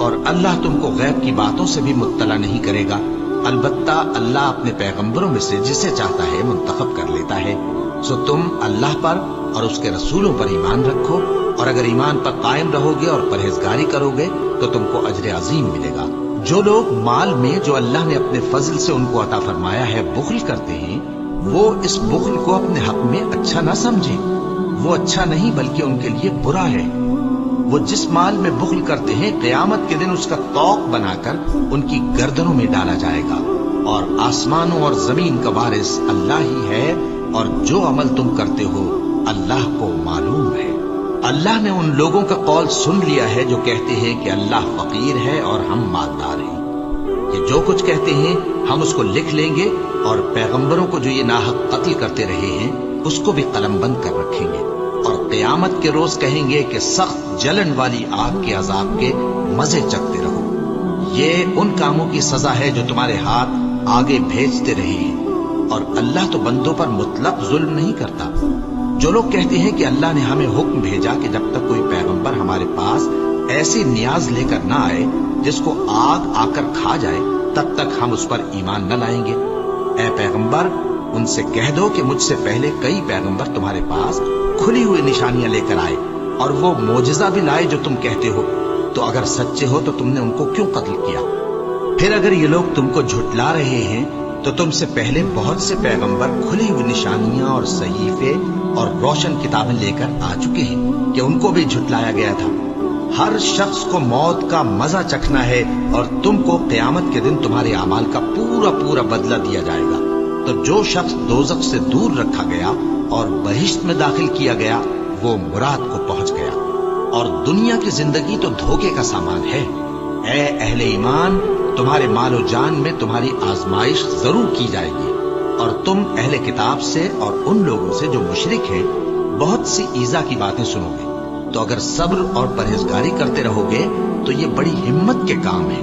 और अल्लाह तुमको गैब की बातों से भी मुत्तला नहीं करेगा। अलबत्ता अल्लाह अपने पैगंबरों में से जिसे चाहता है मुंतखब कर लेता है। सो तुम अल्लाह पर और उसके रसूलों पर ईमान रखो, और अगर ईमान पर कायम रहोगे और परहेजगारी करोगे तो तुमको अजर अजीम मिलेगा। जो लोग माल में जो अल्लाह ने अपने फजल से उनको अता फरमाया है बुखल करते हैं, वो इस बुखल को अपने हक में अच्छा न समझे। वो अच्छा नहीं बल्कि उनके लिए बुरा है। वो जिस माल में बुखल करते हैं क़यामत के दिन उसका तौक बनाकर उनकी गर्दनों में डाला जाएगा। और आसमानों और जमीन का वारिस अल्लाह ही है, और जो अमल तुम करते हो अल्लाह को मालूम है। अल्लाह ने उन लोगों का कौल सुन लिया है जो कहते हैं कि अल्लाह फकीर है और हम मालदार हैं। ये जो कुछ कहते हैं हम उसको लिख लेंगे, और पैगंबरों को जो ये नाहक कत्ल करते रहे हैं उसको भी कलमबंद कर रखेंगे। और क़यामत के रोज कहेंगे कि सख्त जलन वाली आग के अजाब के मजे चखते रहो। ये उन कामों की सजा है जो तुम्हारे हाथ आगे भेजते रहे हैं। और अल्लाह तो बंदों पर मुतलक जुल्म नहीं करता। जो लोग कहते हैं कि अल्लाह ने हमें हुक्म भेजा कि जब तक कोई पैगंबर हमारे पास ऐसी नियाज लेकर ना आए जिसको आग आकर खा जाए, तब तक हम उस पर ईमान न लाएंगे। ऐ पैगंबर, उनसे कह दो कि मुझसे पहले कई पैगंबर तुम्हारे पास खुली हुई निशानियां लेकर आए, और वो मोजिजा भी लाए जो तुम कहते हो। तो अगर सच्चे हो तो तुमने उनको क्यों कत्ल किया? फिर अगर ये लोग तुमको झुटला रहे हैं तो तुमसे पहले बहुत से पैगंबर खुली हुई निशानियां और सहीफे और रोशन किताबें लेकर आ चुके हैं कि उनको भी झुटलाया गया था। हर शख्स को मौत का मजा चखना है, और तुमको क़यामत के दिन तुम्हारे अमाल का पूरा पूरा बदला दिया जाएगा। तो जो शख्स दोज़ख से दूर रखा गया और बहिश्त में दाखिल किया गया, वो मुराद को पहुंच गया। और दुनिया की जिंदगी तो धोखे का सामान है। ऐ अहले ईमान, तुम्हारे मालो जान में तुम्हारी आजमाइश जरूर की जाएगी, और तुम अहले किताब से और उन लोगों से जो मुशरिक हैं बहुत सी ईजा की बातें सुनोगे। तो अगर सब्र और परहेजगारी करते रहोगे तो ये बड़ी हिम्मत के काम है।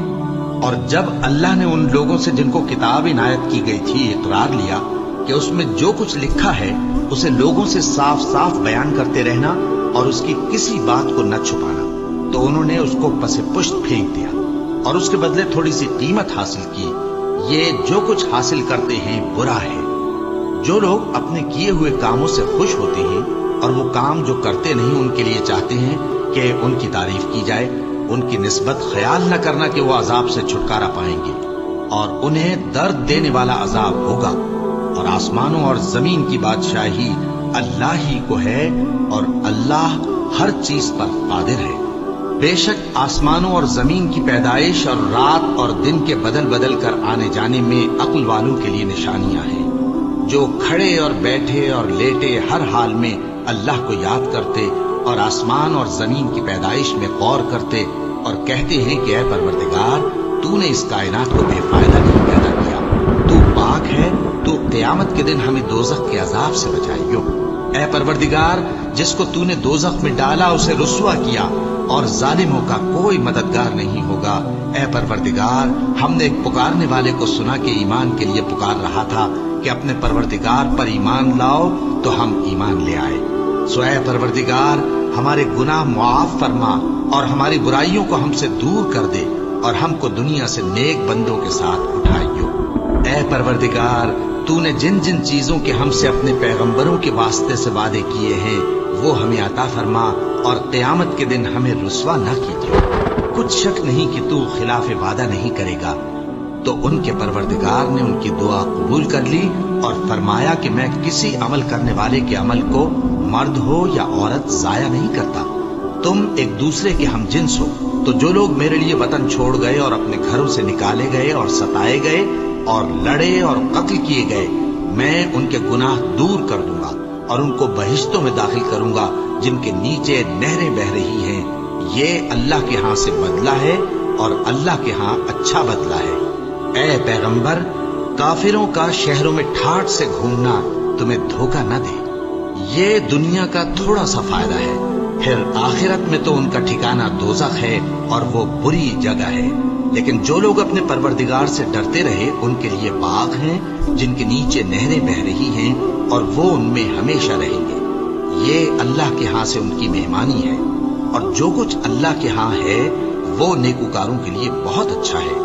और जब अल्लाह ने उन लोगों से जिनको किताब इनायत की गई थी इकरार लिया कि उसमें जो कुछ लिखा है उसे लोगों से साफ साफ बयान करते रहना और उसकी किसी बात को न छुपाना, तो उन्होंने उसको पसे पुष्ट फेंक दिया और उसके बदले थोड़ी सी कीमत हासिल की। ये जो कुछ हासिल करते हैं बुरा है। जो लोग अपने किए हुए कामों से खुश होते हैं और वो काम जो करते नहीं उनके लिए चाहते हैं कि उनकी तारीफ की जाए, उनकी निस्बत ख्याल न करना कि वो अजाब से छुटकारा पाएंगे, और उन्हें दर्द देने वाला अजाब होगा। और आसमानों और जमीन की बादशाही अल्लाह ही को है, और अल्लाह हर चीज पर कादिर है। بے شک آسمانوں اور زمین کی پیدائش اور رات اور دن کے بدل بدل کر آنے جانے میں عقل والوں کے لیے نشانیاں ہیں، جو کھڑے اور بیٹھے اور لیٹے ہر حال میں اللہ کو یاد کرتے اور آسمان اور زمین کی پیدائش میں غور کرتے اور کہتے ہیں کہ اے پروردگار، تو نے اس کائنات کو بے فائدہ نہیں پیدا کیا، تو پاک ہے، تو قیامت کے دن ہمیں دوزخ کے عذاب سے بچائیو۔ اے پروردگار، جس کو تو نے دوزخ میں ڈالا اسے رسوا کیا اور ظالموں کا کوئی مددگار نہیں ہوگا۔ اے پروردگار، ہم نے ایک پکارنے والے کو سنا کہ ایمان کے لیے پکار رہا تھا کہ اپنے پروردگار پر ایمان لاؤ، تو ہم ایمان لے آئے۔ سو اے پروردگار، ہمارے گناہ معاف فرما اور ہماری برائیوں کو ہم سے دور کر دے اور ہم کو دنیا سے نیک بندوں کے ساتھ اٹھائیو۔ اے پروردگار، تو نے جن جن چیزوں کے ہم سے اپنے پیغمبروں کے واسطے سے وعدے کیے ہیں وہ ہمیں عطا فرما اور قیامت کے دن ہمیں رسوا نہ کیجیے۔ کچھ شک نہیں کہ تو خلاف وعدہ نہیں کرے گا۔ تو ان کے پروردگار نے ان کی دعا قبول کر لی اور فرمایا کہ میں کسی عمل کرنے والے کے عمل کو مرد ہو یا عورت ضائع نہیں کرتا۔ تم ایک دوسرے کے ہم جنس ہو، تو جو لوگ میرے لیے وطن چھوڑ گئے اور اپنے گھروں سے نکالے گئے اور ستائے گئے اور لڑے اور قتل کیے گئے، میں ان کے گناہ دور کر دوں گا اور ان کو بہشتوں میں داخل کروں گا جن کے نیچے نہریں بہ رہی ہیں۔ یہ اللہ کے ہاں سے بدلہ ہے اور اللہ کے ہاں اچھا بدلہ ہے۔ اے پیغمبر، کافروں کا شہروں میں ٹھاٹھ سے گھومنا تمہیں دھوکہ نہ دے، یہ دنیا کا تھوڑا سا فائدہ ہے، پھر آخرت میں تو ان کا ٹھکانہ دوزخ ہے اور وہ بری جگہ ہے۔ لیکن جو لوگ اپنے پروردگار سے ڈرتے رہے ان کے لیے باغ ہیں جن کے نیچے نہریں بہ رہی ہیں اور وہ ان میں ہمیشہ رہیں گے۔ یہ اللہ کے ہاں سے ان کی مہمانی ہے، اور جو کچھ اللہ کے ہاں ہے وہ نیکوکاروں کے لیے بہت اچھا ہے۔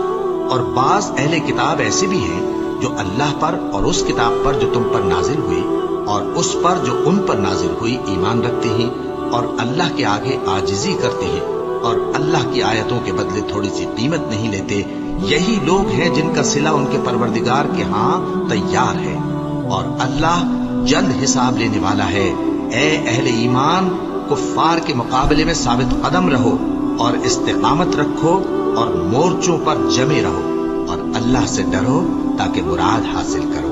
اور بعض اہل کتاب ایسے بھی ہیں جو اللہ پر اور اس کتاب پر جو تم پر نازل ہوئی اور اس پر جو ان پر نازل ہوئی ایمان رکھتے ہیں اور اللہ کے آگے عاجزی کرتے ہیں اور اللہ کی آیتوں کے بدلے تھوڑی سی قیمت نہیں لیتے۔ یہی لوگ ہیں جن کا صلہ ان کے پروردگار کے ہاں تیار ہے، اور اللہ جلد حساب لینے والا ہے۔ اے اہل ایمان، کفار کے مقابلے میں ثابت قدم رہو اور استقامت رکھو اور مورچوں پر جمے رہو اور اللہ سے ڈرو تاکہ مراد حاصل کرو۔